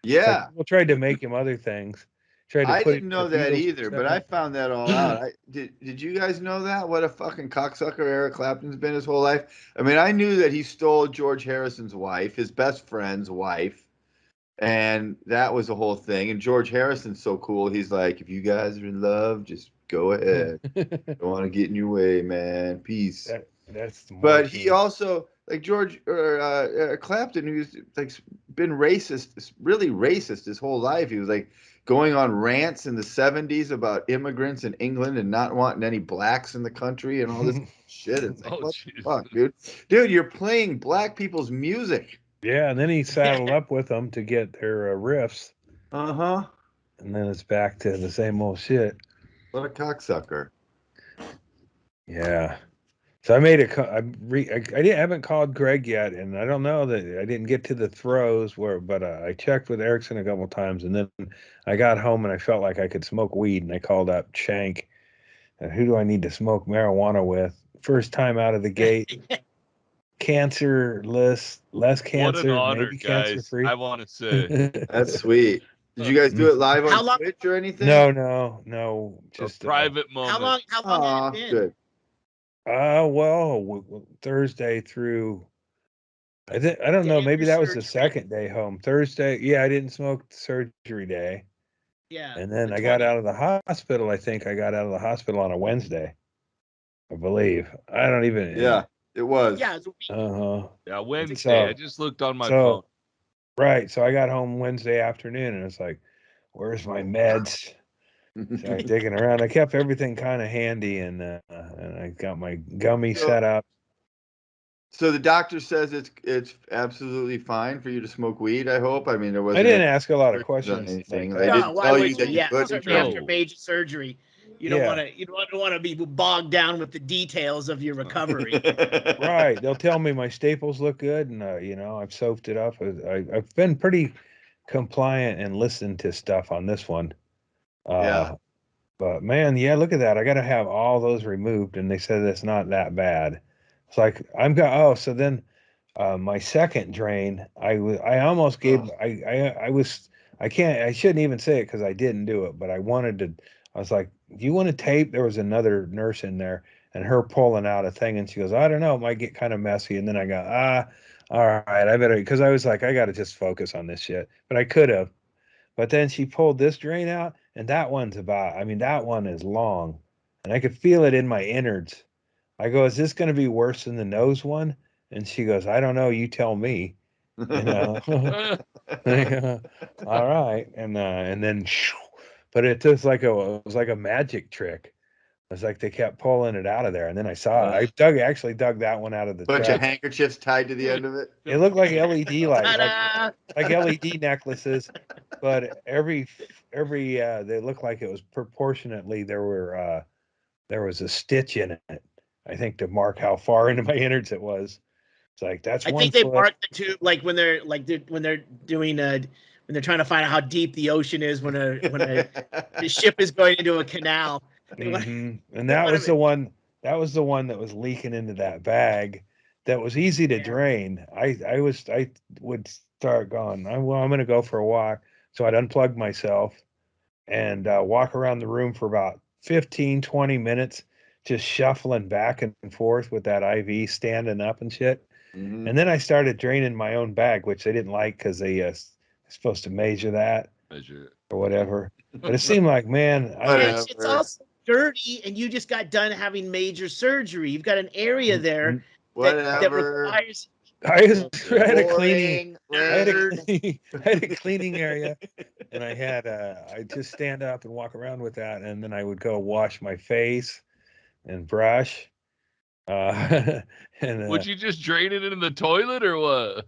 Yeah, people tried to make him other things. I didn't know that either, but I found that all out. Did you guys know that? What a fucking cocksucker Eric Clapton's been his whole life. I mean, I knew that he stole George Harrison's wife, his best friend's wife, and that was the whole thing. And George Harrison's so cool. He's like, if you guys are in love, just go ahead. Don't want to get in your way, man. Peace. But he also, like George or Clapton, who's like been racist, really racist his whole life. He was like going on rants in the 70s about immigrants in England and not wanting any blacks in the country and all this shit. It's like, what the fuck, dude? Dude, you're playing black people's music. Yeah, and then he saddled up with them to get their riffs. Uh-huh. And then it's back to the same old shit. What a cocksucker. Yeah. So I made I haven't called Greg yet, and I don't know that I didn't get to the throws but I checked with Erickson a couple times, and then I got home and I felt like I could smoke weed, and I called up Shank. Who do I need to smoke marijuana with? First time out of the gate. Cancerless, less cancer, what an honor, maybe guys. cancer-free. I want to say that's sweet. Did you guys do it live on Twitch or anything? No. Just a private moment. How long has it been? Good. Well, Thursday through. I don't know. Maybe that was the second day home. Thursday, yeah, I didn't smoke the surgery day. Yeah. And then I got out of the hospital. I think I got out of the hospital on a Wednesday. I believe. I don't even. Yeah, it was. Yeah. Yeah, Wednesday. I just looked on my phone. Right. So I got home Wednesday afternoon, and it's like, where's my meds? So I'm digging around. I kept everything kind of handy, and I got my gummy set up. So the doctor says it's absolutely fine for you to smoke weed. I hope. I mean, there wasn't. I didn't ask a lot of questions. Anything. They didn't tell you that you couldn't. Certainly after major surgery, you don't want to be bogged down with the details of your recovery. Right. They'll tell me my staples look good, and I've soaked it up. I've been pretty compliant and listened to stuff on this one. But man, yeah, look at that. I got to have all those removed, and they said it's not that bad. It's like so then my second drain, I almost gave I shouldn't even say it because I didn't do it, but I was like, do you want to tape? There was another nurse in there and her pulling out a thing, and she goes, I don't know, it might get kind of messy. And then I go, all right, I better, because I was like, I got to just focus on this shit, but I could have. But then she pulled this drain out, and that one is long, and I could feel it in my innards. I go, is this going to be worse than the nose one? And she goes, I don't know. You tell me. You know. All right, and then, but it was like a magic trick. It was like they kept pulling it out of there, and then I saw it. I actually dug that one out of the Bunch truck. of handkerchiefs tied to the end of it. It looked like LED lights, Ta-da! like LED necklaces, but every they looked like it was proportionately there was a stitch in it. I think to mark how far into my innards it was. It's like that's I one think they foot. mark the tube like when they're doing when they're trying to find out how deep the ocean is when the ship is going into a canal. And that was the one. That was the one that was leaking into that bag. That was easy to drain. I would start going. I'm going to go for a walk. So I'd unplug myself and walk around the room for about 15, 20 minutes, just shuffling back and forth with that IV standing up and shit. Mm-hmm. And then I started draining my own bag, which they didn't like because they supposed to measure that or whatever. But it seemed like, man, it's also dirty, and you just got done having major surgery. You've got an area there that requires. I had a cleaning. I had a cleaning area, and I just stand up and walk around with that, and then I would go wash my face and brush. And would you just drain it into the toilet or what?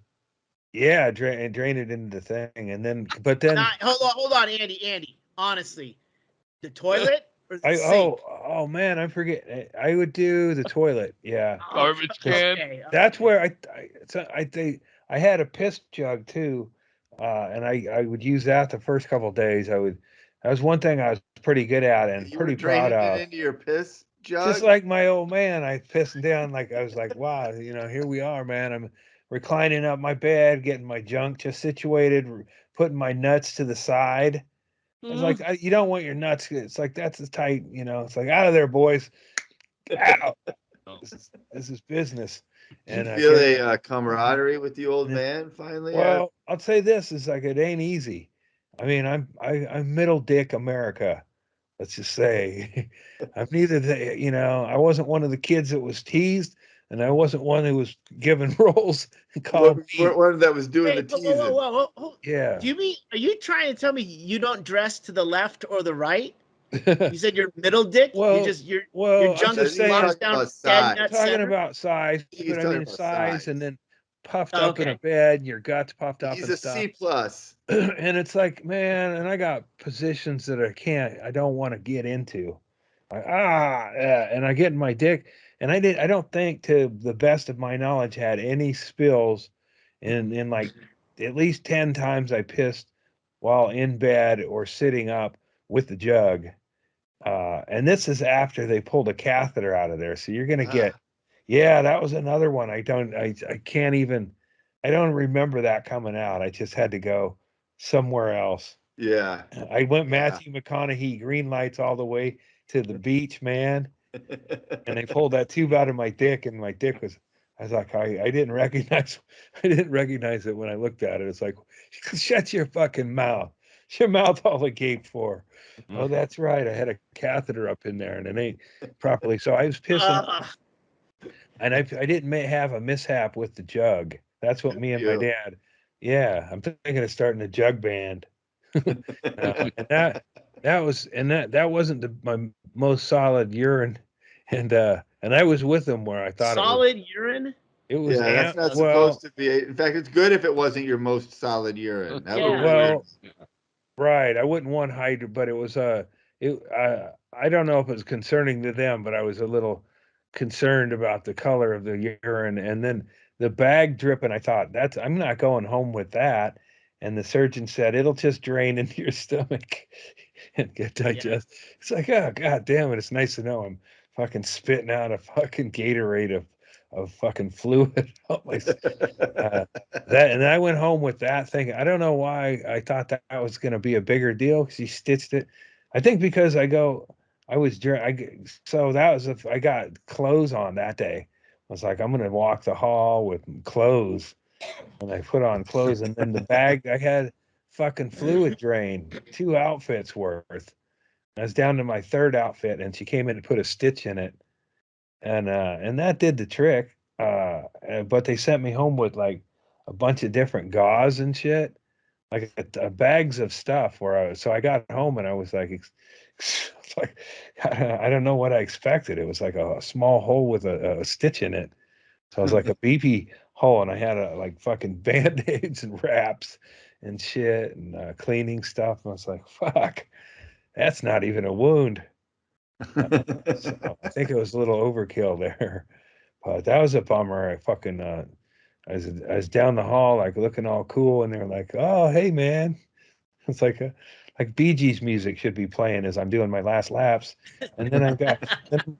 Yeah, drain it into the thing, and then hold on, Andy. Honestly, the toilet or the sink? Oh man, I forget. I would do the toilet. Yeah, garbage can. Okay. That's where I had a piss jug too, and I would use that the first couple of days. That was one thing I was pretty good at and pretty proud of. It into your piss jug? Just like my old man, I pissed down like I was like, wow, here we are, man. I'm reclining up my bed, getting my junk just situated, putting my nuts to the side. It's like you don't want your nuts. It's like that's as tight, It's like out of there, boys. Out. This is business. And you feel a camaraderie with the old man finally. Well, I'll say this: is like it ain't easy. I mean, I'm middle dick America. Let's just say, I'm neither I wasn't one of the kids that was teased, and I wasn't one who was given roles and called one that was doing the teasing. Whoa. Yeah. Are you trying to tell me you don't dress to the left or the right? You said you're middle dick. Well, your junk is talking down dead I'm talking about size, but I mean size, and then puffed up in a bed, and your guts puffed up. He's and a stuff. C+. And it's like, man, and I got positions that I don't want to get into. And I get in my dick, and I don't think, to the best of my knowledge, had any spills in like at least 10 times I pissed while in bed or sitting up with the jug. And this is after they pulled a catheter out of there. So you're going to get, that was another one. I don't remember that coming out. I just had to go somewhere else. Yeah. I went Matthew McConaughey, green lights all the way to the beach, man. And they pulled that tube out of my dick, and my dick I was like, I didn't recognize it when I looked at it. It's like, shut your fucking mouth. Your mouth all agape for. Oh, that's right. I had a catheter up in there, and it ain't properly. So I was pissing, and I didn't have a mishap with the jug. That's what me and my dad. Yeah, I'm thinking of starting a jug band. And that wasn't my most solid urine, and I was with him where I thought solid urine. It was that's not supposed to be. In fact, it's good if it wasn't your most solid urine. That would right. I wouldn't want hydro, but it was I don't know if it was concerning to them, but I was a little concerned about the color of the urine, and then the bag dripping. I thought I'm not going home with that. And the surgeon said it'll just drain into your stomach and get digested. It's like, oh god damn it! It's nice to know I'm fucking spitting out a fucking Gatorade of fucking fluid. That, and I went home with that thing. I don't know why I thought that was going to be a bigger deal because he stitched it. I think because I got clothes on that day. I was like, I'm going to walk the hall with clothes, and I put on clothes, and then the bag I had fucking fluid drain, 2 outfits worth. I was down to my 3rd outfit, and she came in and put a stitch in it, and that did the trick. But they sent me home with like a bunch of different gauze and shit, like bags of stuff. So I got home and I was like, like I don't know what I expected. It was like a small hole with a stitch in it. So it was like a beefy hole, and I had like fucking band-aids and wraps and shit and cleaning stuff. And I was like, fuck, that's not even a wound. So I think it was a little overkill there, but that was a bummer. I was down the hall, like looking all cool, and they're like, "Oh, hey, man!" It's like Bee Gees music should be playing as I'm doing my last laps, and then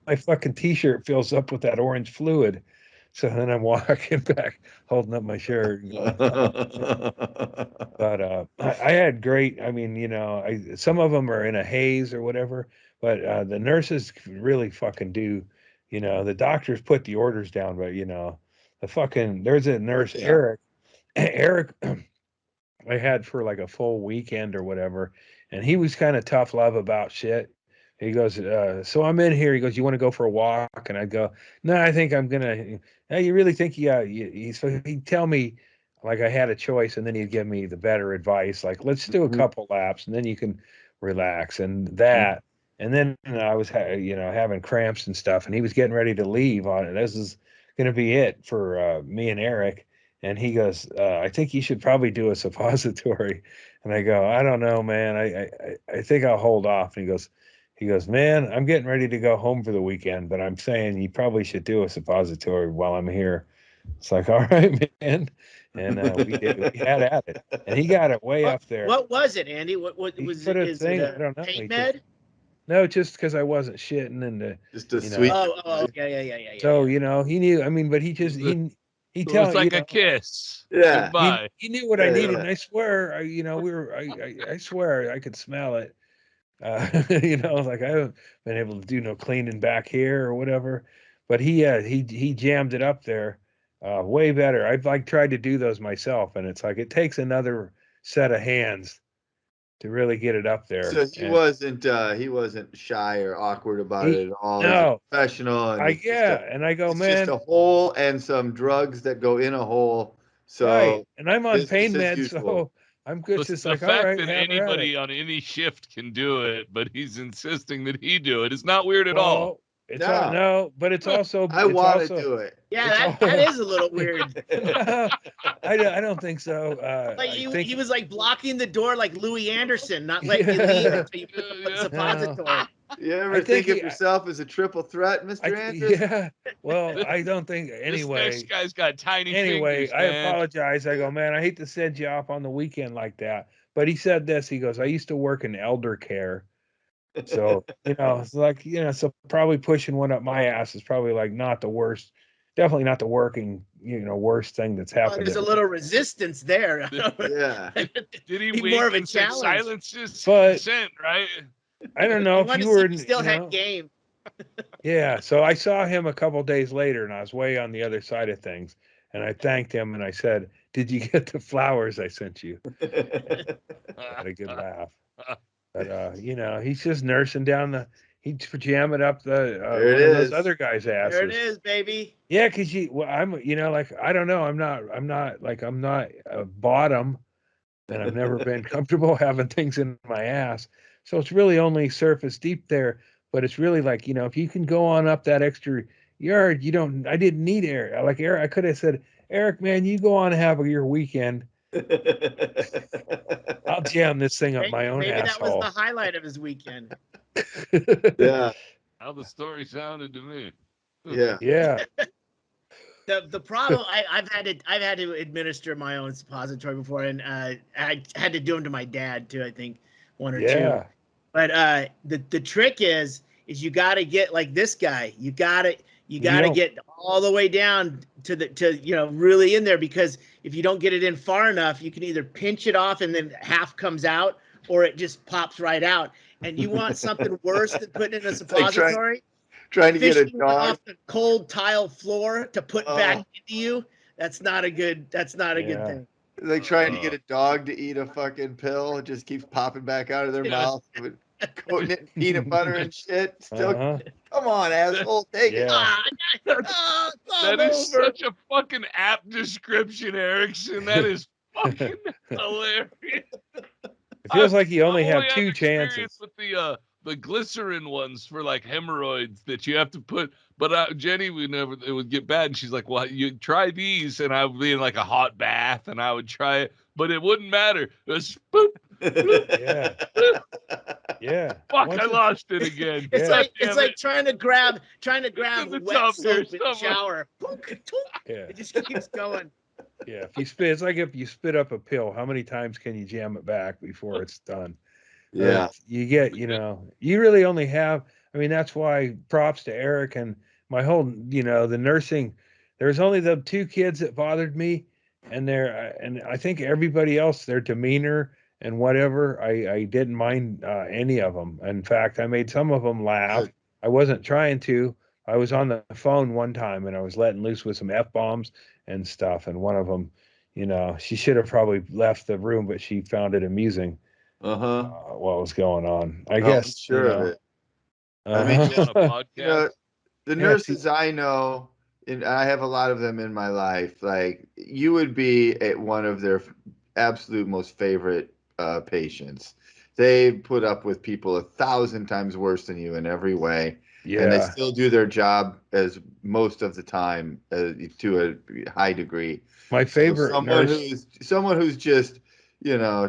my fucking t-shirt fills up with that orange fluid, so then I'm walking back, holding up my shirt. But I had great. I mean, some of them are in a haze or whatever, but the nurses really fucking do. The doctors put the orders down, but there's a nurse, Eric. Eric, I had for like a full weekend or whatever, and he was kind of tough love about shit. He goes, so I'm in here. He goes, you want to go for a walk? And I go, no, I think I'm gonna. Hey, you really think? Yeah. So he'd tell me like I had a choice, and then he'd give me the better advice, like let's do a couple laps, and then you can relax and that. And then I was, having cramps and stuff, and he was getting ready to leave on it. This is gonna be it for me and Eric. And he goes, I think you should probably do a suppository. And I go, I don't know, man. I think I'll hold off. And he goes, man, I'm getting ready to go home for the weekend, but I'm saying you probably should do a suppository while I'm here. It's like, all right, man. And we had at it. And he got it way up there. What was it, Andy? What was it? Is it I don't know. pain med? No, just because I wasn't shitting and just a sweet. Oh, okay, yeah. So he knew. I mean, but he just he It tell was like a kiss. Yeah. Goodbye. He knew what I needed, and I swear, I swear I could smell it. Like I haven't been able to do no cleaning back here or whatever, but he jammed it up there, way better. I've like tried to do those myself, and it's like it takes another set of hands to really get it up there. So he wasn't shy or awkward about it at all. No, he's a professional. And and I go, it's man, just a hole and some drugs that go in a hole. So right, and I'm on pain meds, usual. so I'm good. Just the like, fact all right, that anybody on any shift can do it, but he's insisting that he do it is not weird at all. It's but it's also I want to do it. Yeah, that is a little weird. I don't think so. Like he was like blocking the door like Louie Anderson, not letting you leave until you put the suppository. You ever think of yourself as a triple threat, Mr. Anderson? Yeah. Well, I don't think anyway. This guy's got tiny fingers, I apologize. I go, man, I hate to send you off on the weekend like that. But he said this. He goes, I used to work in elder care. So, it's like, so probably pushing one up my ass is probably like not the worst, definitely not the worst thing that's happened. There's a little resistance there. Yeah. Did he more of a challenge? Silence his consent, right? I don't know if you were still had game. Yeah. So I saw him a couple days later, and I was way on the other side of things. And I thanked him, and I said, "Did you get the flowers I sent you?" Had a good laugh. But he's just nursing down he's jamming up those other guys' asses. There it is, baby. Yeah, because I'm like I don't know, I'm not a bottom, and I've never been comfortable having things in my ass. So it's really only surface deep there, but it's really like, if you can go on up that extra yard, I didn't need air. Like Eric, I could have said, Eric, man, you go on and have your weekend. I'll jam this thing up my own asshole. Maybe that was the highlight of his weekend. Yeah. How the story sounded to me. Yeah. Yeah. The problem I've had to administer my own suppository before, and I had to do them to my dad too. I think one or two. But the trick is you got to get like this guy. You You got to get all the way down to really in there, because if you don't get it in far enough, you can either pinch it off and then half comes out, or it just pops right out. And you want something worse than putting in a suppository? Like trying to get a dog off the cold tile floor to put back into you. That's not a good good thing. Like trying to get a dog to eat a fucking pill. It just keeps popping back out of their mouth, coating it in peanut butter and shit. Still, come on, asshole, take it. That is such a fucking apt description, Erickson. That is fucking hilarious. It feels like you only have two chances. With the glycerin ones for like hemorrhoids that you have to put, but Jenny it would get bad, and she's like, well, you try these, and I would be in like a hot bath, and I would try it, but it wouldn't matter. It was boop, boop, yeah. Fuck, I lost it again. It's like trying to grab wet soap in the shower. It just keeps going. Yeah, it's like if you spit up a pill, how many times can you jam it back before it's done? Yeah. You get, you really only have, I mean, that's why props to Eric and my whole, the nursing. There's only the two kids that bothered me, and I think everybody else, their demeanor and whatever, I didn't mind any of them. In fact, I made some of them laugh. I wasn't trying to. I was on the phone one time and I was letting loose with some F-bombs and stuff. And one of them, she should have probably left the room, but she found it amusing. What was going on? I guess. I'm sure of it. I mean, the nurses I know, and I have a lot of them in my life, like you would be at one of their absolute most favorite patients. They put up with people 1,000 times worse than you in every way. Yeah. And they still do their job as most of the time to a high degree. My favorite someone who's just,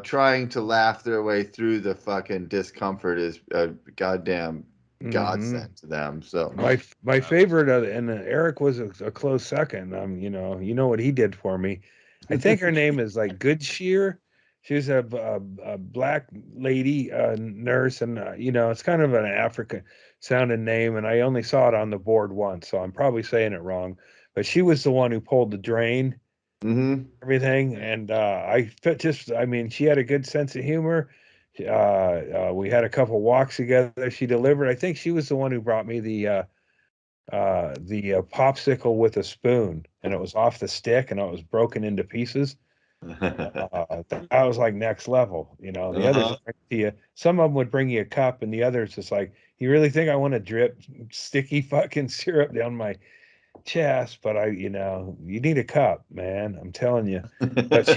trying to laugh their way through the fucking discomfort is a goddamn godsend to them. So my favorite, and Eric was a close second. You know what he did for me. I think her name is like Goodshire. She was a black lady nurse, and it's kind of an African sounding name, and I only saw it on the board once, so I'm probably saying it wrong. But she was the one who pulled the drain, everything, and she had a good sense of humor. We had a couple walks together. She delivered. I think she was the one who brought me the popsicle with a spoon, and it was off the stick, and it was broken into pieces. That was like next level. The others bring to you. Some of them would bring you a cup, and the others just like, you really think I want to drip sticky fucking syrup down my chest? But you need a cup, man. I'm telling you. But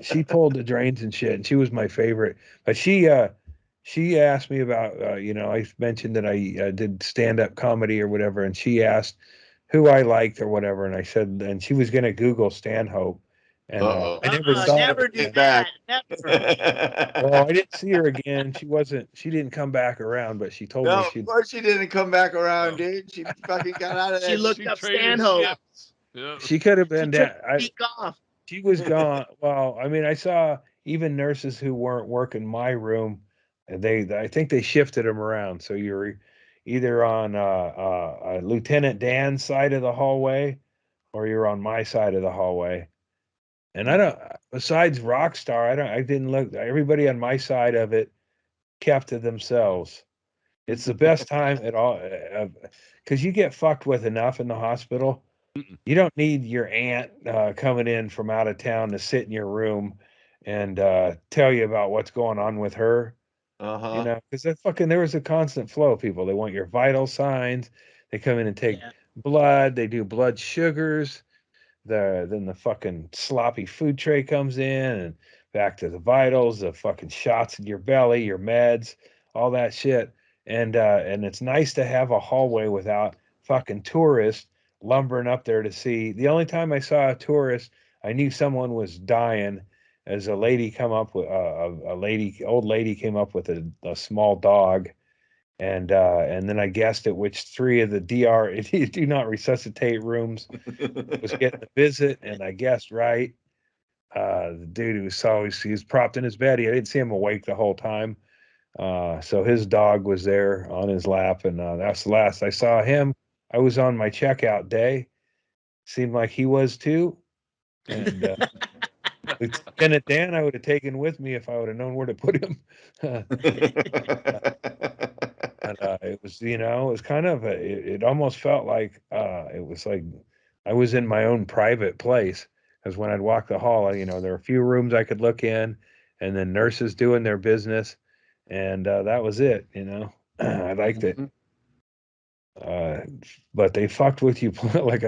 she pulled the drains and shit, and she was my favorite. But she asked me about I mentioned that I did stand-up comedy or whatever, and she asked who I liked or whatever, and I said, and she was gonna Google Stanhope. And I never do that. Never. Well, I didn't see her again. She didn't come back around, but she told me of course she didn't come back around, dude. She fucking got out of that. She looked up Stanhope. She could have been that. Off. She was gone. Well, I mean, I saw even nurses who weren't working my room. I think they shifted them around. So you're either on Lieutenant Dan's side of the hallway, or you're on my side of the hallway. And besides Rockstar, I didn't look, everybody on my side of it kept to themselves. It's the best time at all, because you get fucked with enough in the hospital. You don't need your aunt coming in from out of town to sit in your room and tell you about what's going on with her. Because there was a constant flow of people. They want your vital signs. They come in and take blood. They do blood sugars. Then the fucking sloppy food tray comes in, and back to the vitals, the fucking shots in your belly, your meds, all that shit. And it's nice to have a hallway without fucking tourists lumbering up there to see. The only time I saw a tourist, I knew someone was dying, as a lady come up with old lady came up with a small dog. And then I guessed at which 3 of the do not resuscitate rooms was getting the visit, and I guessed right. The dude who he was propped in his bed. I didn't see him awake the whole time. So his dog was there on his lap, and that's the last I saw him. I was on my checkout day. Seemed like he was too. And Lieutenant Dan, I would have taken with me if I would have known where to put him. And it was, it was kind of it almost felt like it was like I was in my own private place, because when I'd walk the hall, there were a few rooms I could look in, and then nurses doing their business, and that was it. I liked it. But they fucked with you like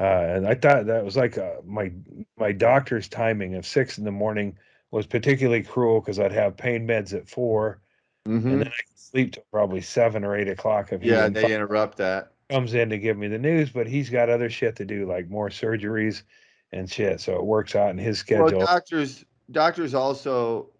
and I thought that was like my doctor's timing of 6 a.m. was particularly cruel, because I'd have pain meds at 4, and then I could sleep till probably 7 or 8 o'clock if he Yeah, they interrupt that. comes in to give me the news, but he's got other shit to do, like more surgeries and shit. So it works out in his schedule. Well, doctors also,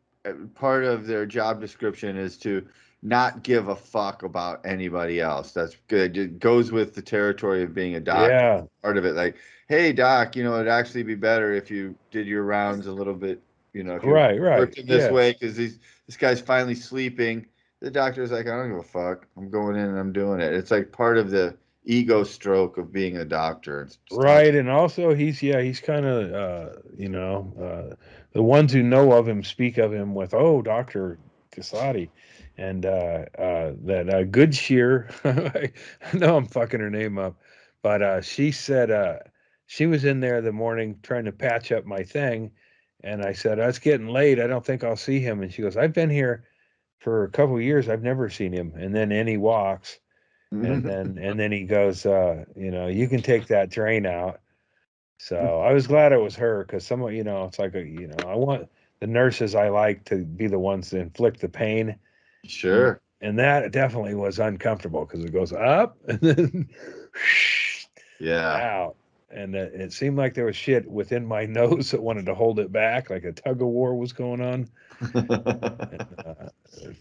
part of their job description is to not give a fuck about anybody else. That's good. It goes with the territory of being a doctor. Yeah. Part of it, like, hey doc, it'd actually be better if you did your rounds a little bit, if you Right. worked in this Yeah. way, because this guy's finally sleeping. The doctor's like, I don't give a fuck. I'm going in and I'm doing it. It's like part of the ego stroke of being a doctor. It's Right. And also he's kind of, the ones who know of him speak of him with, oh, Dr. Casati. And that Good Shear, I know I'm fucking her name up, but she said she was in there the morning trying to patch up my thing. And I said, it's getting late. I don't think I'll see him. And she goes, I've been here for a couple of years. I've never seen him. And then in he walks. And then he goes, you can take that drain out. So I was glad it was her, because someone, it's like I want the nurses I like to be the ones that inflict the pain. Sure. And that definitely was uncomfortable, because it goes up and then out. And it seemed like there was shit within my nose that wanted to hold it back, like a tug of war was going on.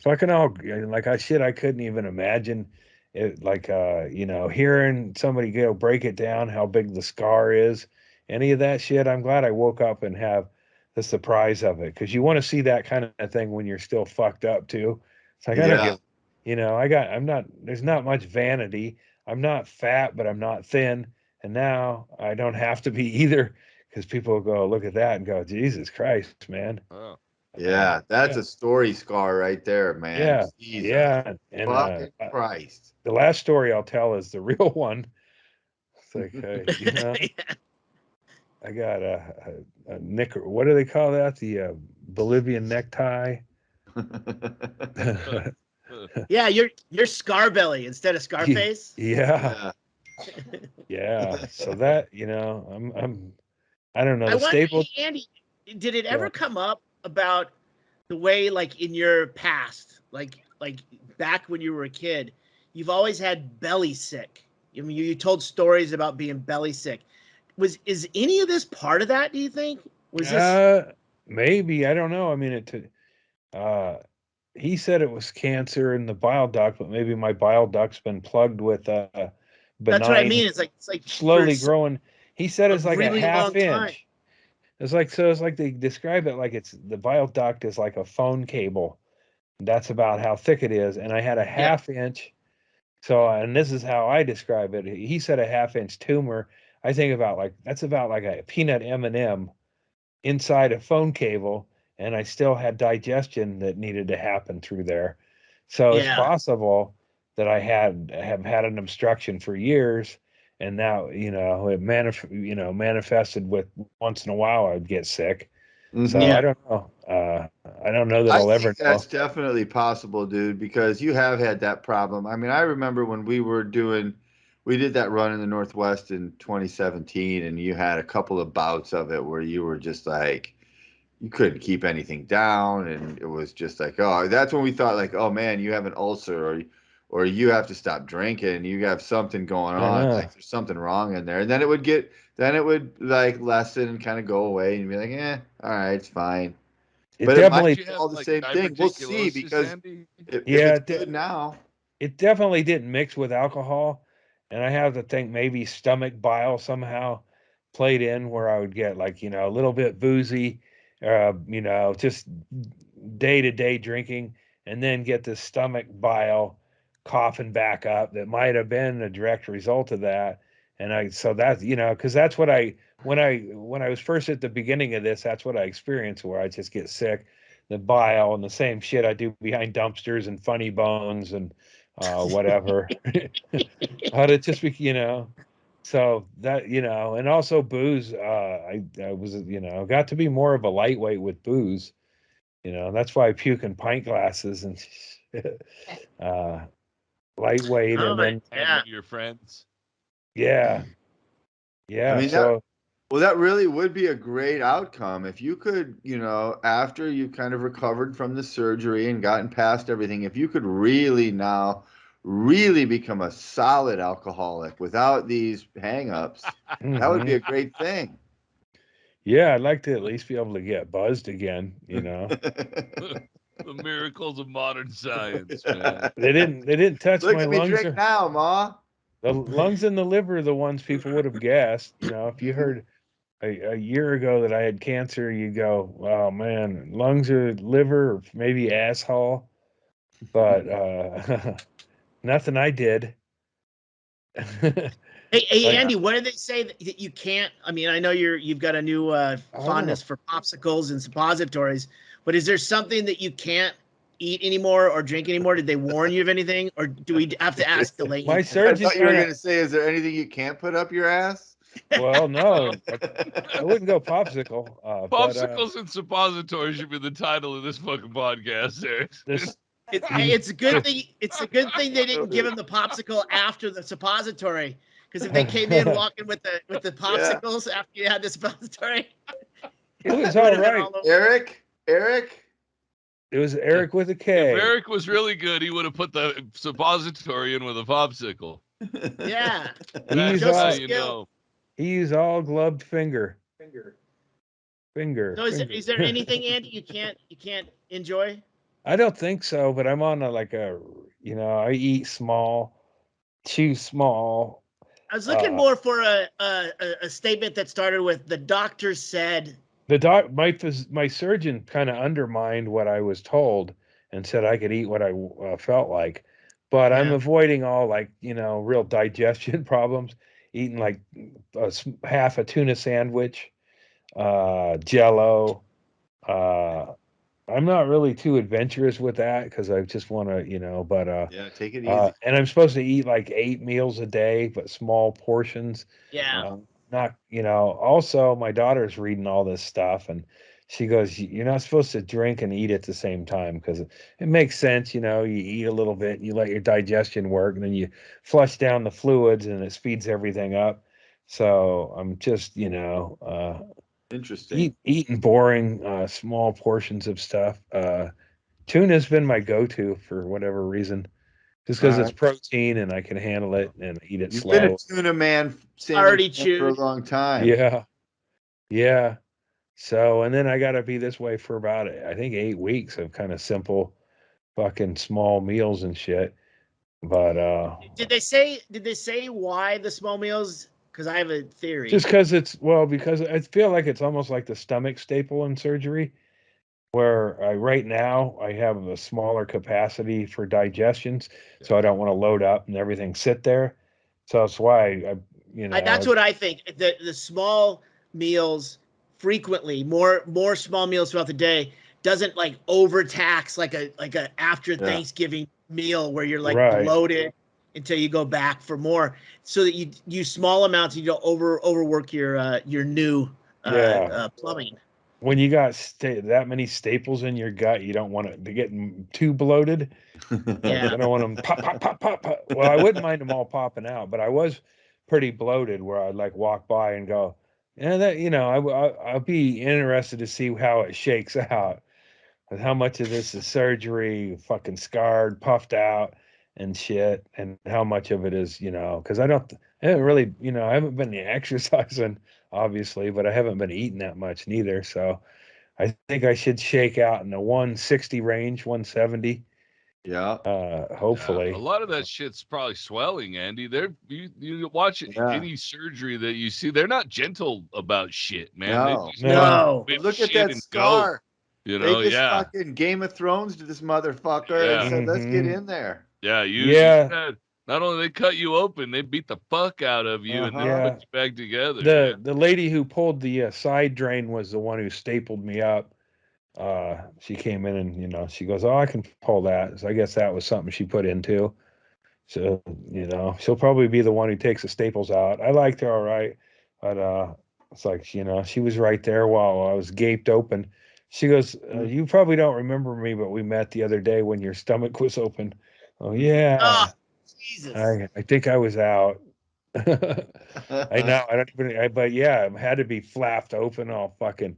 Fucking all, like I couldn't even imagine it, like hearing somebody break it down, how big the scar is, any of that shit. I'm glad I woke up and have the surprise of it, because you want to see that kind of thing when you're still fucked up too. It's like, I don't give, there's not much vanity. I'm not fat, but I'm not thin. And now I don't have to be either, because people will go look at that and go, Jesus Christ, man. Oh. Yeah, that's a story scar right there, man. Yeah. Jesus. Yeah. And fucking Christ. The last story I'll tell is the real one. It's like, I got a knicker. What do they call that? The Bolivian necktie. Yeah, you're Scarbelly instead of Scarface. Yeah. Yeah. So that, I don't know. The staple. Andy, did it ever come up about the way, like in your past, like back when you were a kid, you've always had belly sick? I mean, you told stories about being belly sick. Is any of this part of that, do you think? Was this maybe, I don't know. I mean, he said it was cancer in the bile duct, but maybe my bile duct's been plugged with benign. That's what I mean. It's like slowly growing. He said it's like really a half inch. Time. It's like they describe it like it's the bile duct is like a phone cable. That's about how thick it is. And I had a half inch. So, and this is how I describe it. He said a half-inch tumor. I think about that's about like a peanut M&M inside a phone cable, and I still had digestion that needed to happen through there. So it's possible that I have had an obstruction for years, and now it manifested with once in a while I'd get sick. So I don't know. I don't know that I'll ever know. That's definitely possible, dude, because you have had that problem. I mean, I remember when we did that run in the Northwest in 2017, and you had a couple of bouts of it where you were just like, you couldn't keep anything down, and it was just like, oh, that's when we thought like, oh man, you have an ulcer, or you have to stop drinking, you have something going on, like there's something wrong in there, and then it would like lessen and kind of go away, and you'd be like, all right, it's fine. But definitely it might be all the same thing. We'll see, because if it's good now. It definitely didn't mix with alcohol, and I have to think maybe stomach bile somehow played in, where I would get a little bit boozy, just day-to-day drinking, and then get the stomach bile coughing back up that might have been a direct result of that. And so that, because that's what when I was first at the beginning of this, that's what I experienced, where I just get sick, the bile and the same shit I do behind dumpsters and funny bones and whatever. But it just so that, and also booze, I was, got to be more of a lightweight with booze. That's why I puke in pint glasses and lightweight. Oh, And then, yeah. Your friends. yeah. I mean, So, that really would be a great outcome if you could, after you kind of recovered from the surgery and gotten past everything, if you could really become a solid alcoholic without these hang-ups, that would be a great thing. Yeah, I'd like to at least be able to get buzzed again, The miracles of modern science, man. They didn't touch Look my at me lungs. drink now, Ma. The lungs and the liver are the ones people would have guessed. If you heard a year ago that I had cancer, you go, "Oh man, lungs or liver or maybe asshole," but nothing I did. Hey, Andy, what do they say that you can't? I mean, I know you've got a new fondness for popsicles and suppositories, but is there something that you can't eat anymore or drink anymore? Did they warn you of anything, or do we have to ask the lady? My I surgeon thought you were going to say, is there anything you can't put up your ass? Well, no, I wouldn't go popsicle. Popsicles and suppositories should be the title of this fucking podcast, Eric. It's a good thing. It's a good thing they didn't give him the popsicle after the suppository, because if they came in walking with the popsicles after you had the suppository, it was all right. Eric. It was Eric with a K. If Eric was really good, he would have put the suppository in with a popsicle. Yeah. He's That's how all, you know. He's all gloved finger. So is there anything, Andy, you can't enjoy? I don't think so, but I'm on I eat small, chew small. I was looking more for a statement that started with "the doctor said." My surgeon kind of undermined what I was told and said I could eat what I felt like, but I'm avoiding all real digestion problems. Eating like half a tuna sandwich, Jello. I'm not really too adventurous with that because I just want to, but yeah, take it easy. And I'm supposed to eat like 8 meals a day, but small portions. Yeah. Not, also my daughter's reading all this stuff and she goes, you're not supposed to drink and eat at the same time because it makes sense. You eat a little bit, you let your digestion work and then you flush down the fluids and it speeds everything up. So I'm just, interesting. Eating boring, small portions of stuff. Tuna's been my go-to for whatever reason. Just because it's protein and I can handle it and eat it slow. You've been a tuna man already chewed for a long time. Yeah. So, and then I got to be this way for about, I think, 8 weeks of kind of simple fucking small meals and shit. But did they say why the small meals? Because I have a theory. Just because because I feel like it's almost like the stomach staple in surgery, where right now I have a smaller capacity for digestions, so I don't want to load up and everything sit there. So that's why that's what I think. The small meals frequently, more small meals throughout the day doesn't like overtax like a after Thanksgiving meal where you're like bloated until you go back for more, so that you use small amounts and you don't overwork your new plumbing. When you got that many staples in your gut, you don't want it to get too bloated. Yeah. I don't want them pop. Well, I wouldn't mind them all popping out, but I was pretty bloated where I'd like walk by and go, I'll be interested to see how it shakes out. And how much of this is surgery, fucking scarred, puffed out and shit, and how much of it is, because I haven't really, I haven't been exercising, obviously, but I haven't been eating that much neither. So I think I should shake out in the 160 range, 170. Yeah. Hopefully. A lot of that shit's probably swelling, Andy. You watch any surgery that you see, they're not gentle about shit, man. No. Look at that scar. Go, they just fucking Game of Thrones to this motherfucker and said, let's get in there. Yeah, Yeah. not only they cut you open, they beat the fuck out of you and then put you back together. The lady who pulled the side drain was the one who stapled me up. She came in and she goes, "Oh, I can pull that." So I guess that was something she put into. So she'll probably be the one who takes the staples out. I liked her all right, but it's like she was right there while I was gaped open. She goes, "You probably don't remember me, but we met the other day when your stomach was open." Oh yeah. Oh, Jesus. I think I was out. I know. I don't even. But yeah, it had to be flapped open, all fucking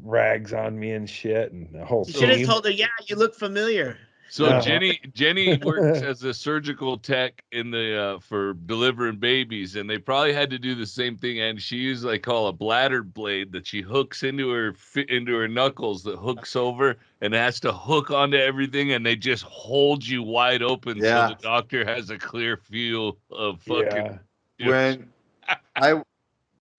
rags on me and shit, and the whole You should have team. told her, yeah, you look familiar. So Jenny works as a surgical tech in the for delivering babies, and they probably had to do the same thing. And she used like call a bladder blade that she hooks into her knuckles that hooks over and has to hook onto everything, and they just hold you wide open so the doctor has a clear view of fucking. When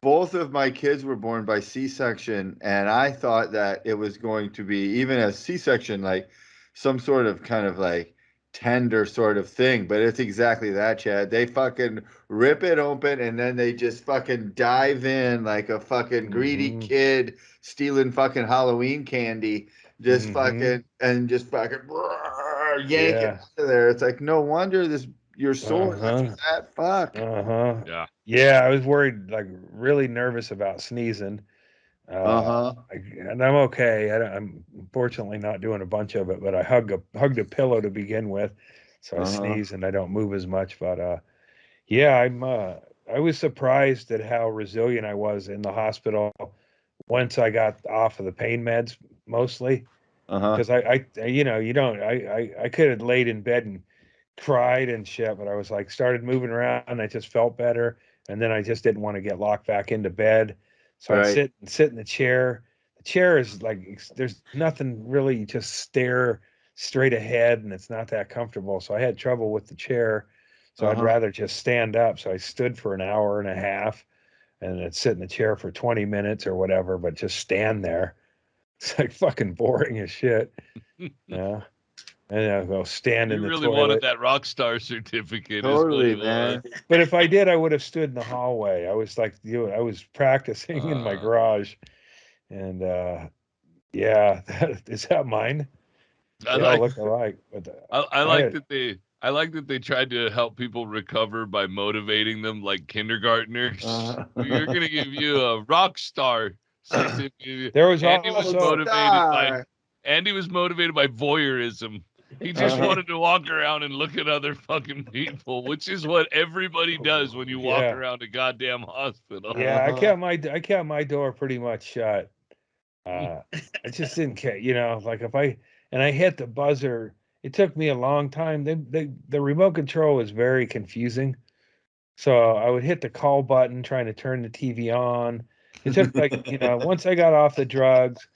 both of my kids were born by C-section, and I thought that it was going to be even a C-section like some sort of kind of like tender sort of thing, but it's exactly that, Chad. They fucking rip it open and then they just fucking dive in like a fucking greedy kid stealing fucking Halloween candy, just fucking yank it out of there. It's like no wonder you're sore after that. Fuck. Yeah, I was worried, like really nervous about sneezing. And I'm okay. I'm fortunately not doing a bunch of it, but I hugged a pillow to begin with, so I sneeze and I don't move as much. But yeah, I was surprised at how resilient I was in the hospital once I got off of the pain meds, mostly because I could have laid in bed and cried and shit, but I was like started moving around and I just felt better, and then I just didn't want to get locked back into bed. So I'd sit in the chair. The chair is like there's nothing really, you just stare straight ahead and it's not that comfortable. So I had trouble with the chair. So I'd rather just stand up. So I stood for an hour and a half and I'd sit in the chair for 20 minutes or whatever, but just stand there. It's like fucking boring as shit. Yeah. And I go stand in the toilet. You really wanted that rock star certificate. Totally, man. But if I did, I would have stood in the hallway. I was like, I was practicing in my garage, and yeah, is that mine? They all look alike. But I like that they tried to help people recover by motivating them like kindergartners. We're gonna give you a rock star certificate. There was Andy was motivated by voyeurism. He just wanted to walk around and look at other fucking people, which is what everybody does when you walk around a goddamn hospital. Yeah, I kept my door pretty much shut. I just didn't care, like if I hit the buzzer, it took me a long time. The remote control was very confusing. So I would hit the call button trying to turn the TV on. It took like, once I got off the drugs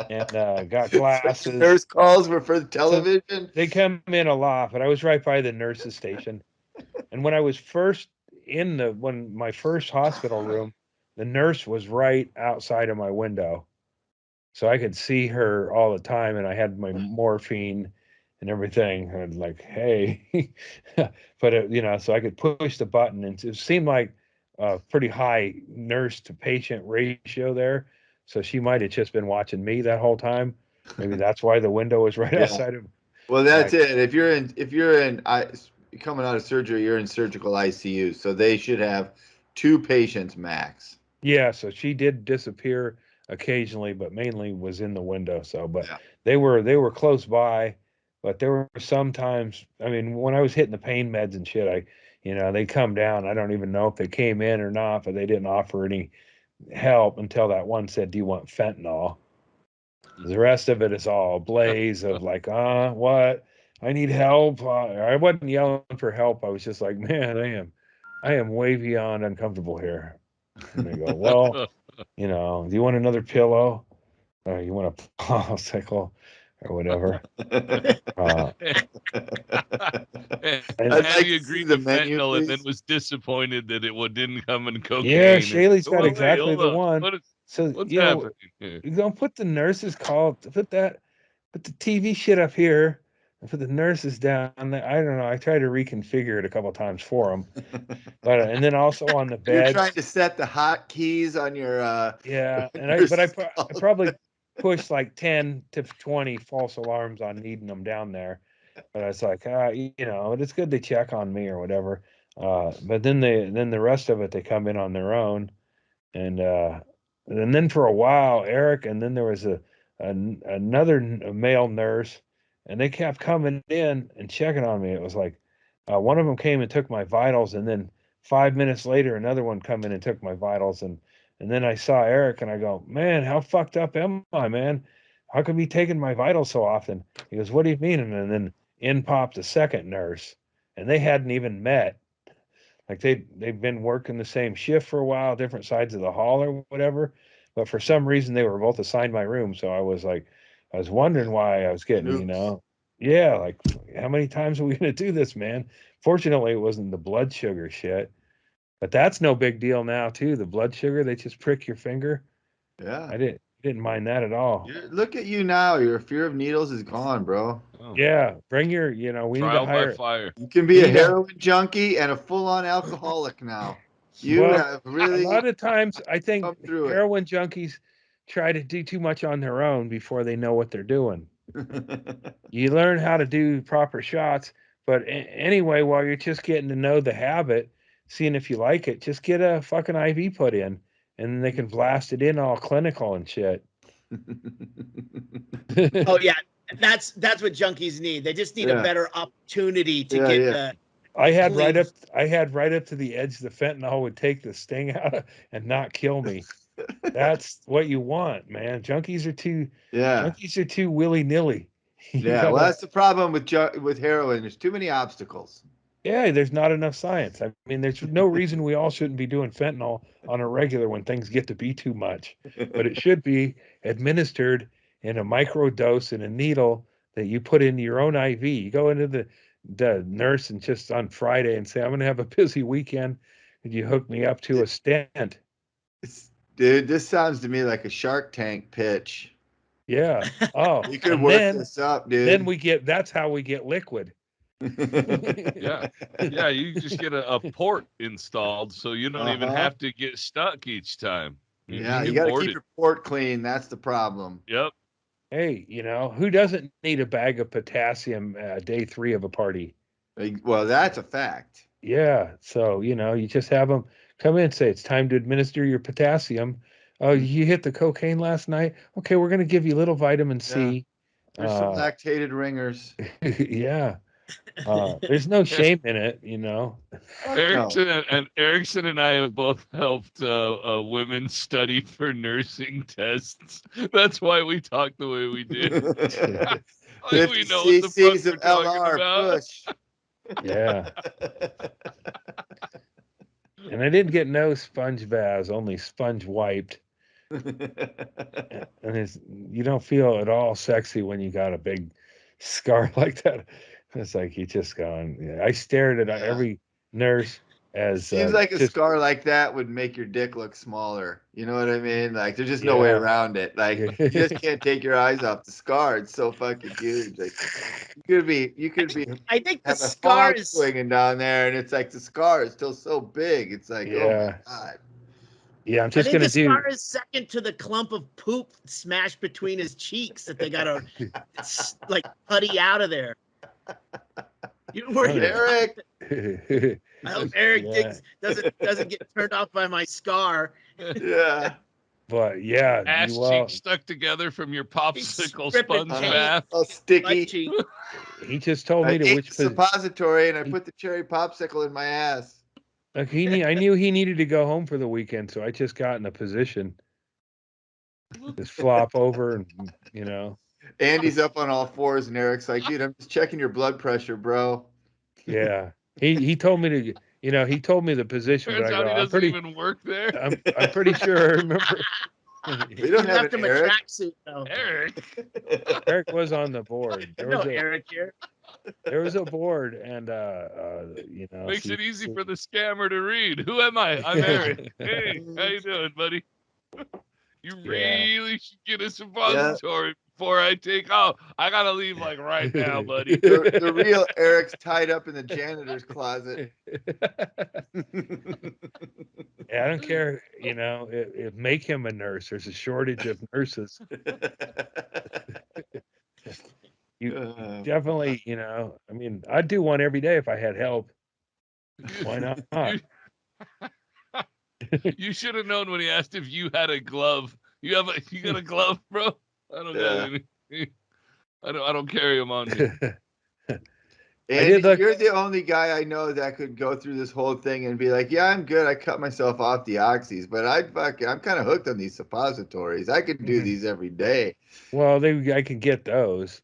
and got glasses. Nurse calls were for the television. So they come in a lot, but I was right by the nurse's station. And when I was first my first hospital room, the nurse was right outside of my window. So I could see her all the time, and I had my morphine and everything. And like, hey, but so I could push the button, and it seemed like a pretty high nurse to patient ratio there. So she might have just been watching me that whole time. Maybe that's why the window was right outside of. Well, that's it. If you're coming out of surgery, you're in surgical ICU, so they should have 2 patients max. Yeah, so she did disappear occasionally, but mainly was in the window. So, but they were close by, but there were sometimes, I mean, when I was hitting the pain meds and shit, they come down. I don't even know if they came in or not, but they didn't offer any help until that one said, "Do you want fentanyl?" The rest of it is all a blaze of like, what? I need help. I wasn't yelling for help. I was just like, man, I am way beyond uncomfortable here. And they go, well, do you want another pillow? Or you want a popsicle or whatever? And he agreed to fentanyl and then was disappointed that it didn't come in cocaine. Yeah, Shaylee's got exactly the one. What's happening? You don't put the nurse's call, put the TV shit up here. put the nurses down there. I don't know. I tried to reconfigure it a couple times for them, but and then also on the You're bed. trying to set the hot keys on your Yeah, and I nurse's probably pushed like 10 to 20 false alarms on needing them down there. But I was like, it's good they check on me or whatever. But then the rest of it they come in on their own, and then for a while Eric, and then there was another male nurse, and they kept coming in and checking on me. It was like one of them came and took my vitals, and then 5 minutes later another one come in and took my vitals, and then I saw Eric and I go, man, how fucked up am I, man? How come you taking my vitals so often? He goes, what do you mean? And then in popped a second nurse, and they hadn't even met. Like they've been working the same shift for a while, different sides of the hall or whatever. But for some reason they were both assigned my room. So I was wondering why I was getting, Oops. yeah, like how many times are we gonna do this, man? Fortunately, it wasn't the blood sugar shit. But that's no big deal now too. The blood sugar, they just prick your finger. Yeah. I didn't mind that at all. Look at you now. Your fear of needles is gone, bro. Oh, Yeah, bring your, we need to trial by hire. fire. You can be a We need to- heroin junkie and a full-on alcoholic now. You Well, have a really lot of times I think come through heroin junkies try to do too much on their own before they know what they're doing. it. You learn how to do proper shots, but anyway, while you're just getting to know the habit, seeing if you like it, just get a fucking IV put in, and then they can blast it in all clinical and shit. Oh yeah, that's what junkies need. They just need a Yeah. better opportunity to Yeah, get yeah. I had right clean. up to the edge. The fentanyl would take the sting out and not kill me. That's what you want, man. Yeah. Junkies are too willy nilly. You Yeah. Well, gotta, that's the problem with heroin. There's too many obstacles. yeah. There's not enough science. I mean, there's no reason we all shouldn't be doing fentanyl on a regular when things get to be too much, but it should be administered in a micro dose in a needle that you put into your own IV. You go into the nurse and just on Friday and say, I'm going to have a busy weekend. Could you hook me up to a stent? Dude, this sounds to me like a Shark Tank pitch. Yeah. Oh, You could and work this up, dude. that's how we get liquid. Yeah. Yeah, you just get a port installed so you don't even Uh-huh. have to get stuck each time. You Yeah, just you get got to keep boarded. your port clean. That's the problem. Yep. Hey, who doesn't need a bag of potassium day 3 of a party? Well, that's a fact. Yeah. So, you just have them come in and say, it's time to administer your potassium. Oh, you hit the cocaine last night? Okay, we're going to give you a little vitamin Yeah. C. There's some lactated ringers. Yeah. There's no Yes. shame in it, Fuck no. Erickson and I have both helped women study for nursing tests. That's why we talk the way we do. Like 50 we know what the fuck cc's we're of talking LR about. push. Yeah. And I didn't get no sponge baths, only sponge wiped. And you don't feel at all sexy when you got a big scar like that. It's like you just going. Yeah. I stared at every nurse as Seems like a just scar like that would make your dick look smaller. You know what I mean? Like there's just no way around it. Like you just can't take your eyes off the scar. It's so fucking huge. Like you could be I think the have a scar hog is. swinging down there, and it's like the scar is still so big. It's like, oh my god. Yeah, I'm I just think gonna the scar is second to the clump of poop smashed between his cheeks that they gotta like putty out of there. Eric. I hope Eric doesn't get turned off by my scar. Yeah. But yeah, Ass cheeks stuck together from your popsicle sponge bath. All sticky. He just told me I to ate which the suppository and I put the cherry popsicle in my ass. Like I knew he needed to go home for the weekend, so I just got in a position, just flop over, and Andy's up on all fours, and Eric's like, "Dude, I'm just checking your blood pressure, bro." Yeah, he told me to, he told me the position, Turns but out he doesn't even work there. I'm pretty sure I remember. We don't have an Eric. Tracksuit though. Eric was on the board. There was Eric here. There was a board, and makes it easy for the scammer to read. Who am I? I'm Eric. Hey, how you doing, buddy? You really should get a suppository before I take. Oh, I gotta leave like right now, buddy. The real Eric's tied up in the janitor's closet. I don't care. Make him a nurse. There's a shortage of nurses. You definitely, I mean, I'd do one every day if I had help. Why not? You should have known when he asked if you had a glove. You got a glove, bro? I don't got any. I don't carry them on me. Andy, you're the only guy I know that could go through this whole thing and be like, yeah, I'm good. I cut myself off the oxys, but I'm kind of hooked on these suppositories. I could do these every day. Well, I could get those.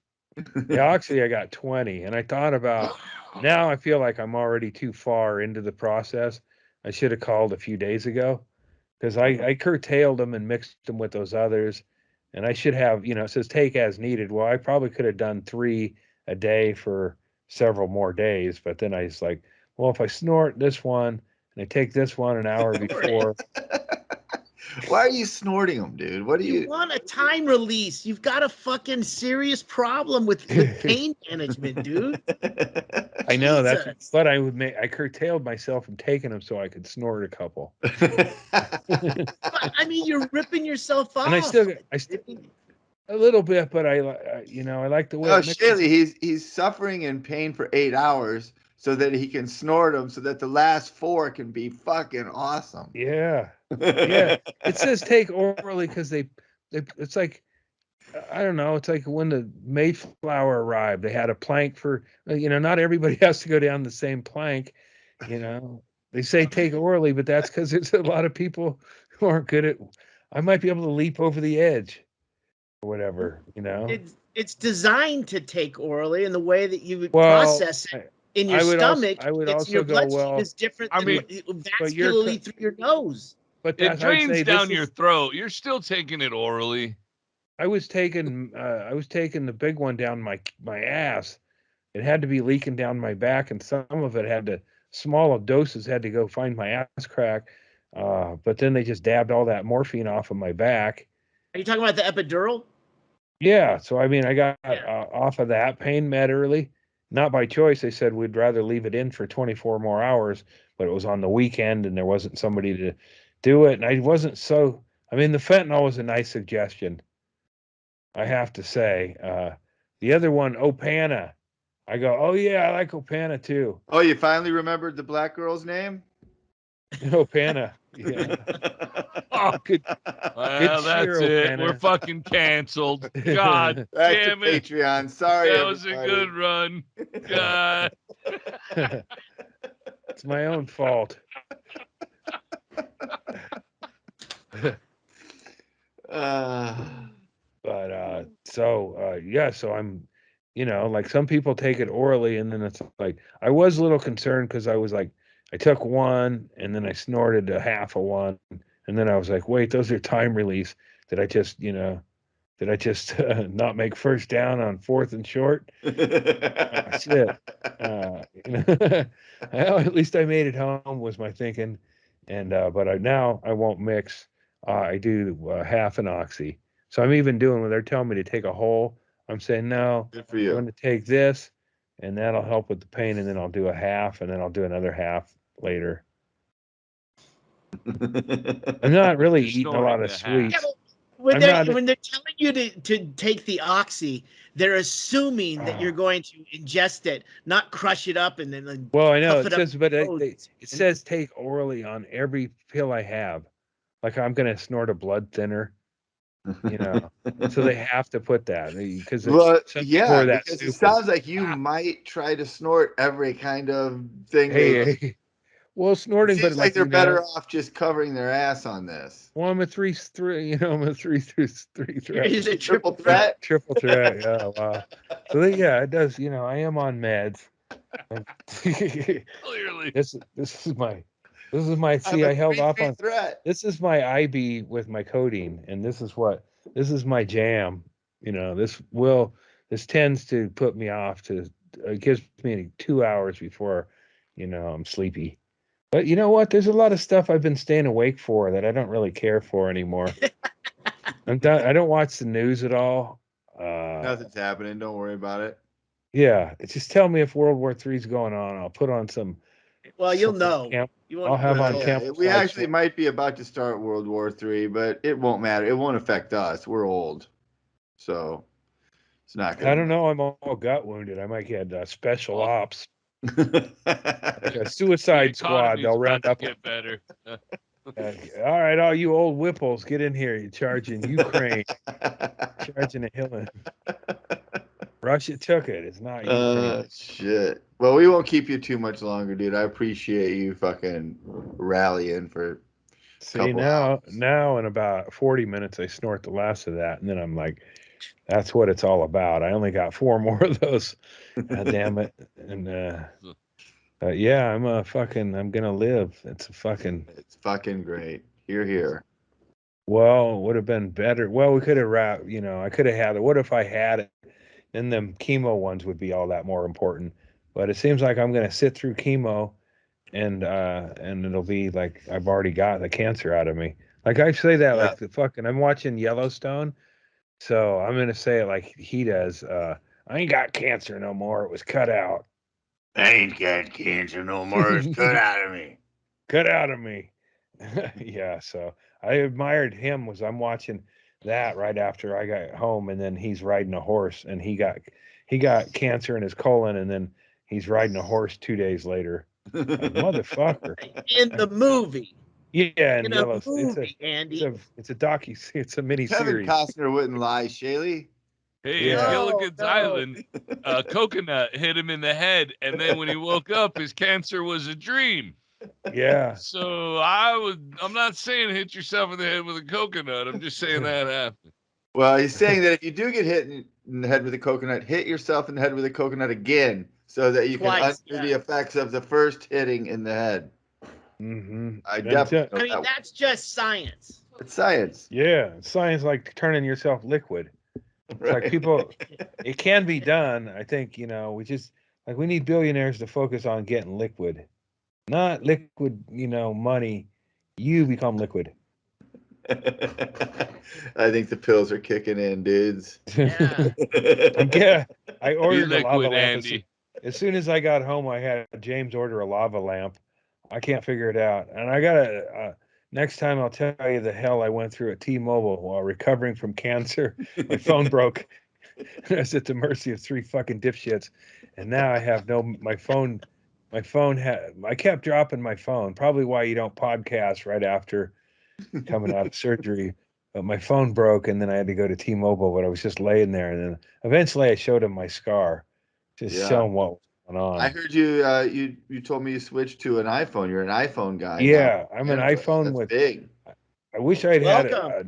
The oxy, I got 20, and I thought about, now I feel like I'm already too far into the process. I should have called a few days ago, because I curtailed them and mixed them with those others, and I should have, it says take as needed. Well, I probably could have done 3 a day for several more days, but then I was like, well, if I snort this one and I take this one an hour before. Why are you snorting them, dude? What do you want a time release? You've got a fucking serious problem with pain management, dude. I know but I curtailed myself from taking them so I could snort a couple. I mean, you're ripping yourself off. And I still a little bit, but I like the way. Oh, Shaley, he's suffering in pain for 8 hours so that he can snort them, so that the last 4 can be fucking awesome. Yeah, yeah. It says take orally because it's like, I don't know. It's like when the Mayflower arrived, they had a plank for, not everybody has to go down the same plank. They say take orally, but that's because there's a lot of people who aren't good at. I might be able to leap over the edge, or whatever. It's designed to take orally, and the way that you would process it in your stomach, your bloodstream is different than vascularly through your nose. But it drains down your throat. You're still taking it orally. I was taking the big one down my ass. It had to be leaking down my back, and some of it smaller doses had to go find my ass crack. But then they just dabbed all that morphine off of my back. Are you talking about the epidural? Yeah. So, I mean, I got off of that pain med early. Not by choice. They said we'd rather leave it in for 24 more hours, but it was on the weekend and there wasn't somebody to do it. And I wasn't the fentanyl was a nice suggestion, I have to say. The other one, Opana. I go, oh, yeah, I like Opana, too. Oh, you finally remembered the black girl's name? Opana. Yeah. Oh, good. Well, that's it. We're fucking canceled. God damn it. Patreon. Sorry. That was a good run. God. It's my own fault. So I'm, like some people take it orally, and then it's like, I was a little concerned because I was like, I took one and then I snorted a half of one, and then I was like, wait, those are time release. Did I just not make first down on 4th and short? Shit. Well, at least I made it home, was my thinking. And but now I won't mix. I do half an oxy. So I'm even doing when they're telling me to take a whole, I'm saying no. Good for you. I'm going to take this, and that'll help with the pain, and then I'll do a half, and then I'll do another half later. I'm not really eating a lot of sweets. Yeah, when they're telling you to take the oxy, they're assuming that you're going to ingest it, not crush it up and then. Well, I know it says, but it says take orally on every pill I have. Like I'm going to snort a blood thinner, so they have to put that because it sounds like you might try to snort every kind of thing. Well, snorting, but like they're better off just covering their ass on this. Well, I'm a three. I'm a three threat. Is it triple threat? Triple threat. Yeah. Wow. So it does. I am on meds. Clearly, this is my. See, I held off on. This is my IB with my codeine, and this is my jam. This tends to put me off. It gives me 2 hours before, I'm sleepy. But you know what? There's a lot of stuff I've been staying awake for that I don't really care for anymore. I don't watch the news at all. Nothing's happening. Don't worry about it. Yeah, just tell me if World War III is going on. I'll put on some. Well, you'll know. I'll have on camp. We actually might be about to start World War III, but it won't matter. It won't affect us. We're old, so it's not good. I don't know. I'm all gut wounded. I might get special ops, like a suicide squad. They'll round up. Get better. All right, all you old whipples, get in here. You're charging Ukraine, charging a Hillen. Russia took it. It's not Ukraine. Shit. Well, we won't keep you too much longer, dude. I appreciate you fucking rallying for. See, now in about 40 minutes, I snort the last of that, and then I'm like, that's what it's all about. I only got 4 more of those. Damn it. And yeah, I'm gonna live. It's fucking great. Here. Well, it would have been better. Well, we could have I could have had it. What if I had it? Then them chemo ones would be all that more important. But it seems like I'm gonna sit through chemo, and it'll be like I've already got the cancer out of me. Like I say that like the fucking I'm watching Yellowstone, so I'm gonna say it like he does. I ain't got cancer no more. It was cut out. I ain't got cancer no more. It's cut out of me. Cut out of me. Yeah, so I admired him. I'm watching that right after I got home, and then he's riding a horse, and he got cancer in his colon, and then he's riding a horse 2 days later. Like, motherfucker. In the movie. Yeah, in a movie, Andy. It's a mini Kevin series. Costner wouldn't lie, Shaylee. Hey, in Gilligan's Island, a coconut hit him in the head, and then when he woke up, his cancer was a dream. Yeah. So I'm not saying hit yourself in the head with a coconut. I'm just saying that happened. Well, he's saying that if you do get hit in the head with a coconut, hit yourself in the head with a coconut again, so that you can undo the effects of the first hitting in the head. Mm-hmm. I definitely. I mean, that's just science. It's science. Yeah, science like turning yourself liquid. It's like people, it can be done. I think, we need billionaires to focus on getting liquid, not liquid, money. You become liquid. I think the pills are kicking in, dudes. Yeah. I ordered a lava lamp. As soon as I got home, I had James order a lava lamp. I can't figure it out. And I got next time I'll tell you the hell I went through at T-Mobile while recovering from cancer. My phone broke. I was at the mercy of 3 fucking dipshits. And now I have my phone I kept dropping my phone. Probably why you don't podcast right after coming out of surgery. But my phone broke, and then I had to go to T-Mobile, but I was just laying there. And then eventually I showed him my scar. Just show him what was going on. I heard you told me you switched to an iPhone. You're an iPhone guy. Yeah, now. I'm an iPhone with big. I wish I'd had I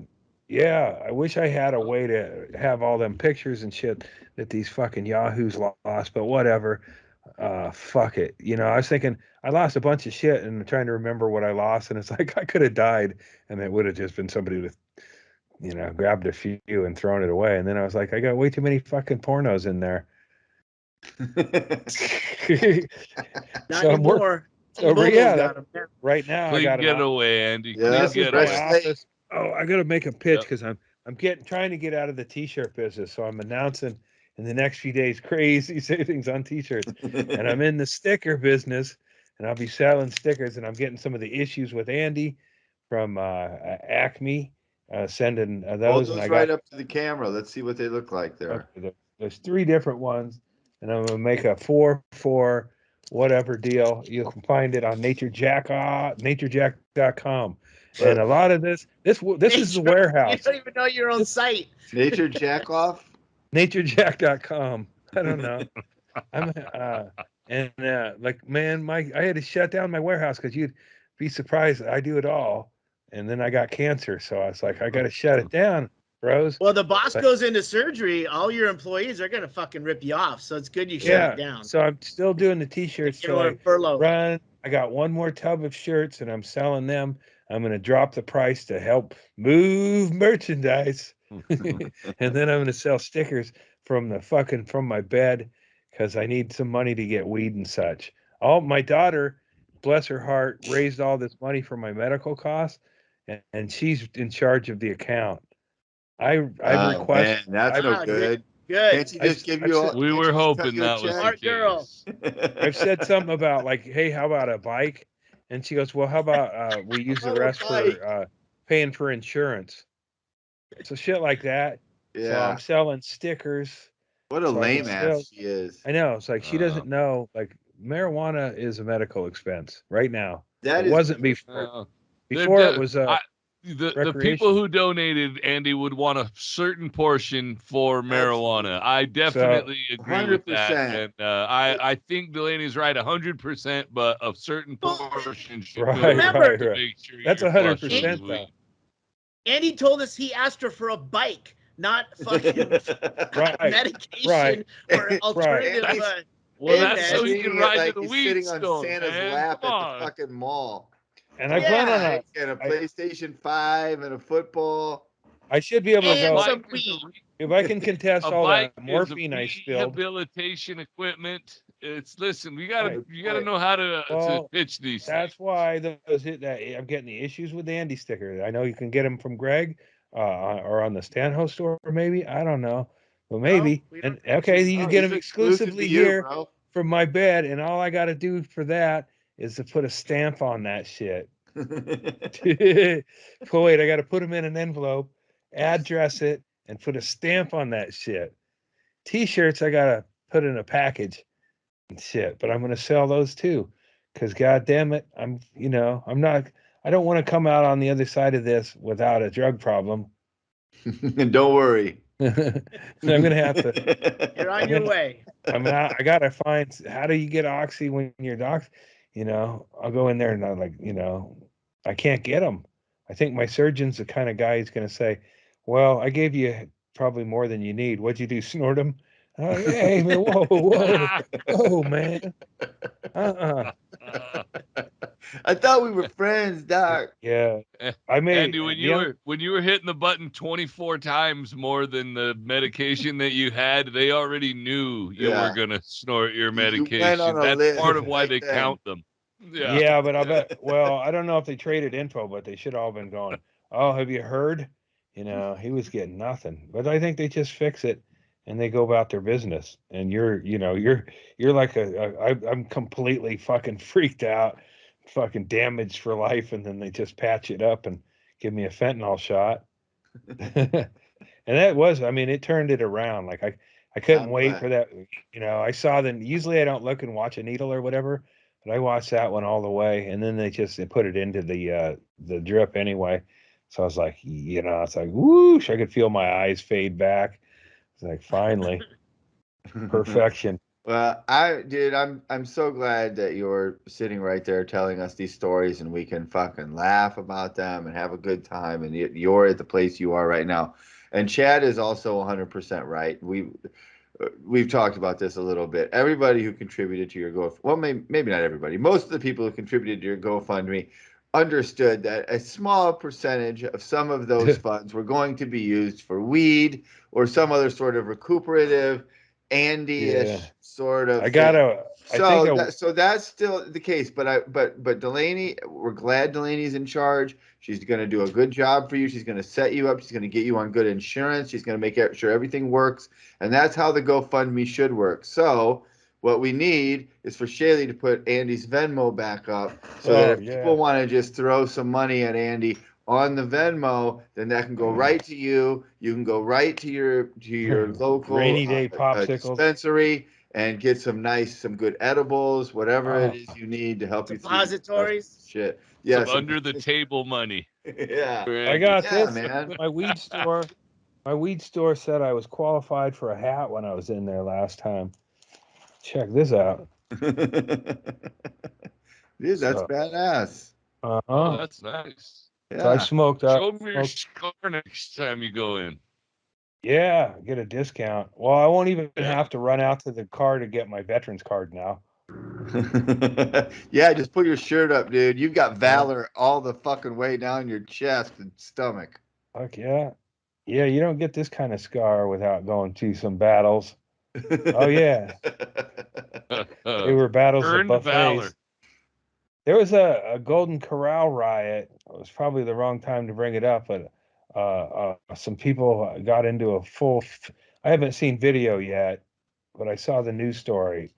wish I had a way to have all them pictures and shit that these fucking yahoos lost, but whatever. Fuck it. I was thinking I lost a bunch of shit and I'm trying to remember what I lost, and it's like I could have died and it would have just been somebody with grabbed a few and thrown it away. And then I was like, I got way too many fucking pornos in there. Not anymore. Right now Clean I got getaway, Andy. Yeah, Clean getaway. I got to make a pitch because I'm trying to get out of the t-shirt business. So I'm announcing in the next few days crazy savings on t-shirts, and I'm in the sticker business, and I'll be selling stickers. And I'm getting some of the issues with Andy from Acme, sending those. Hold those right up to the camera. Let's see what they look like there. Okay, there's 3 different ones, and I'm gonna make a 4 whatever deal. You can find it on naturejack.com. And a lot of this is the warehouse. You don't even know your own site. Nature Jack off? Naturejack.com. I don't know. Man, I had to shut down my warehouse because you'd be surprised I do it all. And then I got cancer. So I was like, I got to shut it down, bros. Well, the boss goes into surgery. All your employees are going to fucking rip you off. So it's good you shut it down. So I'm still doing the t-shirts. I got 1 more tub of shirts and I'm selling them. I'm going to drop the price to help move merchandise. And then I'm going to sell stickers from my bed because I need some money to get weed and such. My daughter, bless her heart, raised all this money for my medical costs, and she's in charge of the account. I request. Man, that's no good. Good. Can't she just give you all? We can't were she just cut hoping you a that was the Smart girl. case. I've said something about like, hey, how about a bike? And she goes, well, how about we use the How about a rest for paying for insurance? So shit like that. So Yeah. I'm selling stickers. What a so I can lame ass she is. I know. It's like she doesn't know. Like marijuana is a medical expense right now. That It is wasn't before. They're Before it was the people who donated, Andy, would want a certain portion for marijuana. I definitely agree with that, 100%. and I think Delaney's right 100%, but a certain portion should go Remember- to make sure That's you're 100% flush with though. weed. Andy told us he asked her for a bike, not fucking medication or alternative. Right. Well, Andy's that's so he treating can it ride like to the he's weed sitting on store, Santa's man. lap Come at on. the fucking mall. And I plan on and a PlayStation 5 and a football. I should be able to And go. some weed. If I can contest all bike that is morphine I spilled. rehabilitation equipment. Listen, you gotta know how to pitch these That's things. why I'm getting the issues with the Andy sticker. I know you can get them from Greg or on the Stanhope store, maybe. I don't know, but maybe. And okay, you can get them exclusively here from my bed, and all I got to do for that is to put a stamp on that shit. Wait, I got to put them in an envelope, address it, and put a stamp on that shit. T-shirts, I got to put in a package and shit, but I'm going to sell those too. Because God damn it, I don't want to come out on the other side of this without a drug problem. Don't worry. I'm going to have to. You're on your way. I got to find, how do you get oxy when you're doc? I'll go in there and I'm like, I can't get them. I think my surgeon's the kind of guy who's going to say, well, I gave you probably more than you need. What'd you do? Snort them? Hey, man, whoa, man. I thought we were friends, Doc. Yeah. I made Andy, when you were hitting the button 24 times more than the medication that you had, they already knew you were gonna snort your medication. That's part of why they count them. Yeah, but I bet. Well, I don't know if they traded info, but they should all been going. Oh, have you heard? He was getting nothing. But I think they just fix it, and they go about their business. And you're like I'm completely fucking freaked out, fucking damaged for life, and then they just patch it up and give me a fentanyl shot. And that was, it turned it around. Like I couldn't wait for that. I saw them. Usually I don't look and watch a needle or whatever. But I watched that one all the way, and then they put it into the drip anyway. So I was like, it's like whoosh! I could feel my eyes fade back. It's like finally, perfection. Well, I'm so glad that you're sitting right there telling us these stories, and we can fucking laugh about them and have a good time. And you're at the place you are right now. And Chad is also 100% right. We've talked about this a little bit. Everybody who contributed to your maybe not everybody. Most of the people who contributed to your GoFundMe understood that a small percentage of some of those funds were going to be used for weed or some other sort of recuperative, Andy-ish sort of thing. So that's still the case. But Delaney, we're glad Delaney's in charge. She's going to do a good job for you. She's going to set you up. She's going to get you on good insurance. She's going to make sure everything works. And that's how the GoFundMe should work. So what we need is for Shaylee to put Andy's Venmo back up so that if people want to just throw some money at Andy on the Venmo, then that can go right to you. You can go right to your local rainy day popsicles dispensary and get some good edibles, whatever it is you need to help you through suppositories. Shit. Yeah, some under the table money. Yeah. I got this. Man. My weed store said I was qualified for a hat when I was in there last time. Check this out. Dude, that's badass. Oh, that's nice. Yeah. So I smoked up. Show me your scar next time you go in. Yeah, get a discount. Well, I won't even have to run out to the car to get my veterans card now. Yeah, just put your shirt up, dude. You've got valor all the fucking way down your chest and stomach. Fuck yeah. Yeah, you don't get this kind of scar without going to some battles. Oh yeah. They were battles of buffets. Valor. There was a Golden Corral riot. It was probably the wrong time to bring it up, but some people got into I haven't seen video yet, but I saw the news story.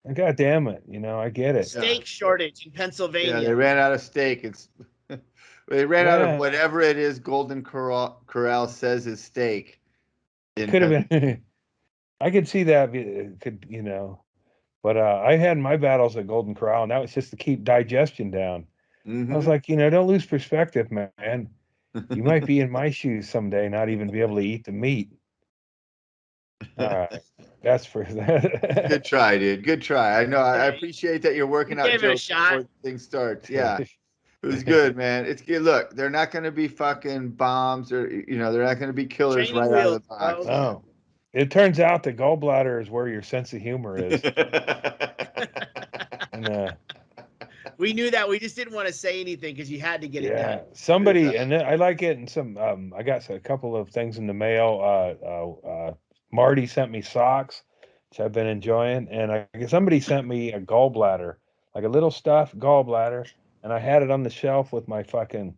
And God damn it, I get it. Steak shortage in Pennsylvania. Yeah, they ran out of steak. They ran out of whatever it is Golden Corral says is steak. Could have been. I could see that. But I had my battles at Golden Corral, and that was just to keep digestion down. I was like, don't lose perspective, man. You might be in my shoes someday, not even be able to eat the meat. All right, that's for that. Good try, dude. Good try. I know. I appreciate that you're working out jokes before things start. Yeah, it was good, man. It's good. Look, they're not going to be fucking bombs, or they're not going to be killers right out of the box. No, it turns out the gallbladder is where your sense of humor is. And, we knew that. We just didn't want to say anything because you had to get it done. Somebody, and I like it. And some, I got a couple of things in the mail. Marty sent me socks, which I've been enjoying, and somebody sent me a gallbladder, like a little stuffed gallbladder, and I had it on the shelf with my fucking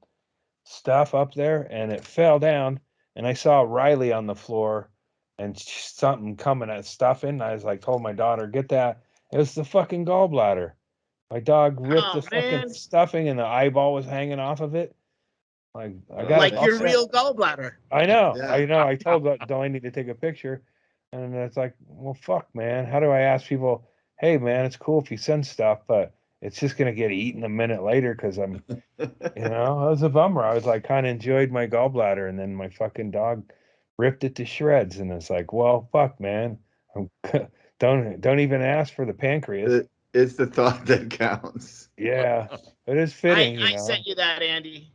stuff up there, and it fell down, and I saw Riley on the floor, and something coming at stuffing. I was like, told my daughter, get that. It was the fucking gallbladder. My dog ripped the fucking stuffing, and the eyeball was hanging off of it. I got like your real gallbladder. I know. I told Delaney to take a picture, and it's like, well, fuck, man. How do I ask people? Hey, man, it's cool if you send stuff, but it's just gonna get eaten a minute later because I'm, it was a bummer. I was like, kind of enjoyed my gallbladder, and then my fucking dog ripped it to shreds, and it's like, well, fuck, man. Don't even ask for the pancreas. It's the thought that counts. Yeah, it is fitting. I sent you that, Andy.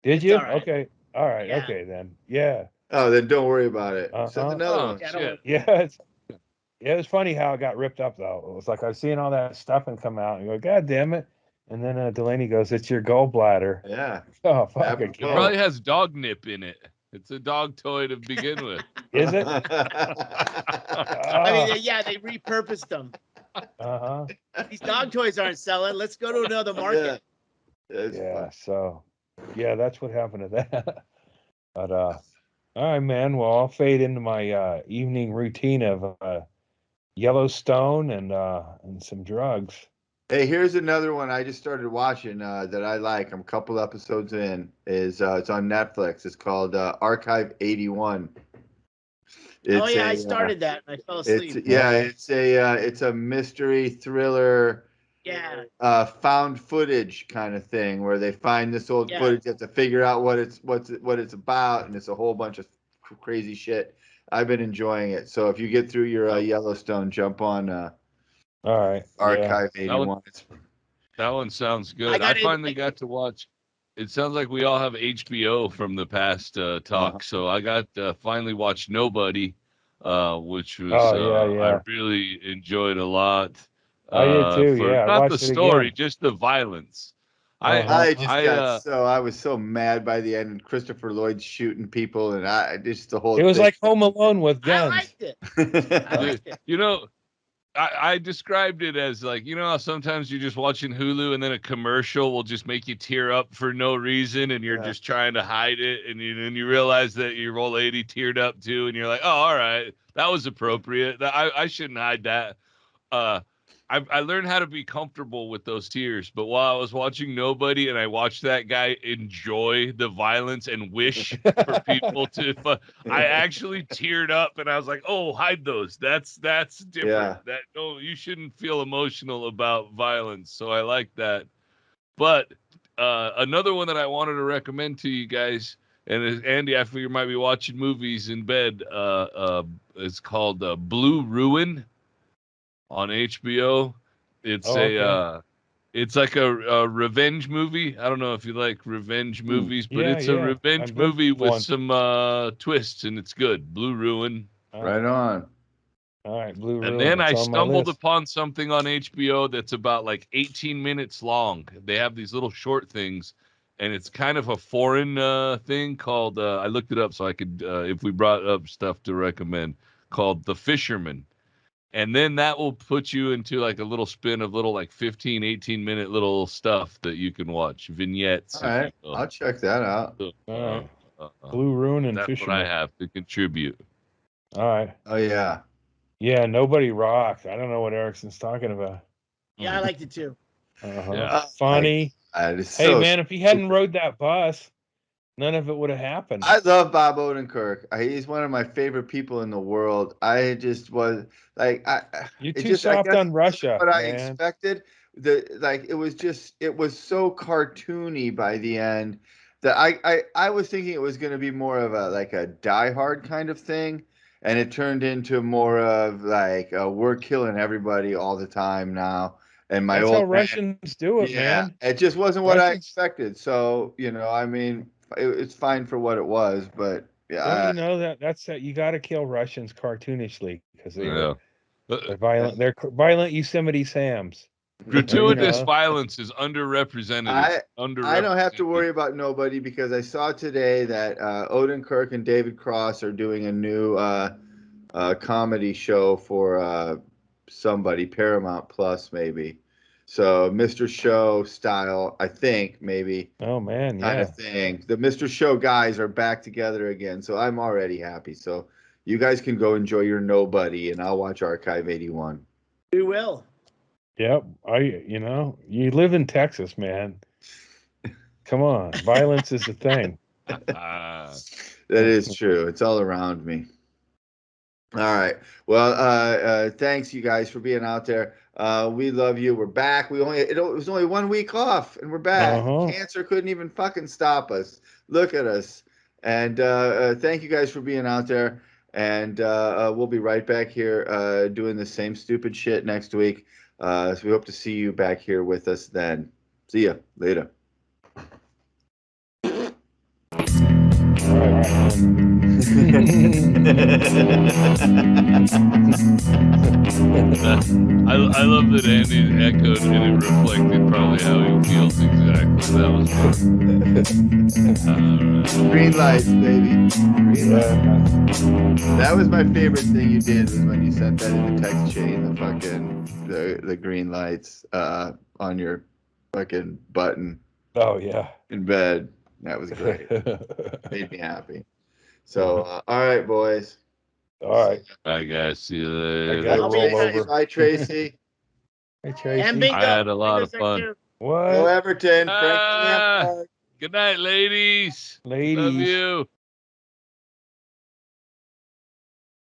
Did you? Right. Okay. All right. Yeah. Okay, then. Yeah. Oh, then don't worry about it. Send another one. Yeah. It was funny how it got ripped up, though. It was like I was seeing all that stuff and come out and go, God damn it. And then Delaney goes, it's your gallbladder. Yeah. Oh, fuck. It probably has dog nip in it. It's a dog toy to begin with. Is it? I mean, they repurposed them. These dog toys aren't selling. Let's go to another market. Yeah. So. Yeah, that's what happened to that. But all right, man. Well, I'll fade into my evening routine of Yellowstone and some drugs. Hey, here's another one I just started watching that I like. I'm a couple episodes in. It's on Netflix. It's called Archive 81. I started that and I fell asleep. It's a mystery thriller. Yeah. Found footage kind of thing where they find this old footage. You have to figure out what it's about, and it's a whole bunch of crazy shit. I've been enjoying it. So if you get through your Yellowstone, jump on. All right. Archive 81. That one sounds good. I finally got to watch. It sounds like we all have HBO from the past talk. So I got finally watched Nobody, which was I really enjoyed a lot. I did too. Not the story, just the violence. I was so mad by the end, and Christopher Lloyd's shooting people, and the whole. It was like Home Alone with guns. I liked it. I described it as like, how sometimes you're just watching Hulu and then a commercial will just make you tear up for no reason, and you're just trying to hide it, and then you realize that your old lady teared up too, and you're like, oh, all right, that was appropriate. I shouldn't hide that. I learned how to be comfortable with those tears, but while I was watching Nobody and I watched that guy enjoy the violence and wish for people to, I actually teared up and I was like, oh, hide those. That's different. Yeah. You shouldn't feel emotional about violence. So I like that. But another one that I wanted to recommend to you guys, and Andy, I figure you might be watching movies in bed. It's called Blue Ruin. On HBO. It's it's like a revenge movie. I don't know if you like revenge movies, but it's a revenge movie with some twists, and it's good. Blue Ruin. Right on. All right, Blue Ruin. And then I stumbled upon something on HBO that's about like 18 minutes long. They have these little short things, and it's kind of a foreign thing called, I looked it up so I could, if we brought up stuff to recommend, called The Fisherman. And then that will put you into like a little spin of little like 15, 18-minute little stuff that you can watch, vignettes. All right, I'll check that out. So, Blue Ruin and that's Fisherman. What I have to contribute. All right. Oh yeah. Yeah, nobody rocked. I don't know what Erickson's talking about. Yeah, I liked it too. Uh-huh. Yeah. Funny. It's Hey so man, if he hadn't rode that bus, none of it would have happened. I love Bob Odenkirk. He's one of my favorite people in the world. I just was like, You're it too just, I soft guess on it wasn't Russia, what I man. expected. It was just, it was so cartoony by the end that I was thinking it was going to be more of a like a Die Hard kind of thing, and it turned into more of like we're killing everybody all the time now. And my That's how old man, Russians do it, yeah, man. it just wasn't what I Russians, expected. So, I mean, it's fine for what it was, but don't yeah, you know that's that you got to kill Russians cartoonishly because Yeah. they're violent. They're violent Yosemite Sams. You Gratuitous know. violence is underrepresented. I I don't have to Underrepresented. worry about nobody because I saw today that Odenkirk and David Cross are doing a new comedy show for somebody, Paramount Plus maybe. So Mr. Show style, I think maybe Oh man, kind yeah. of thing. The Mr. Show guys are back together again, so I'm already happy. So you guys can go enjoy your nobody, and I'll watch Archive 81. We will. Yep. You live in Texas, man. Come on. Violence is the thing. That is true. It's all around me. All right. Well, thanks you guys for being out there. We love you. We're back. It was only 1 week off, and we're back. Uh-huh. Cancer couldn't even fucking stop us. Look at us. And thank you guys for being out there. And we'll be right back here doing the same stupid shit next week. So we hope to see you back here with us then. See ya later. All right. I love that Andy echoed and it reflected probably how he feels exactly. That was fun. Green lights, baby. Green lights. That was my favorite thing you did was when you sent that in the text chain, the green lights on your fucking button Oh yeah. in bed. That was great. Made me happy. So all right, boys. All right. Bye, guys. See you I later. gotta I'll be roll nice. over. Bye, Tracy. Hey Tracy. And bingo. I had a lot Bingo of suck fun. too. What? Go Everton. Frank Ah, Lampard. good night, ladies. Ladies. Love you.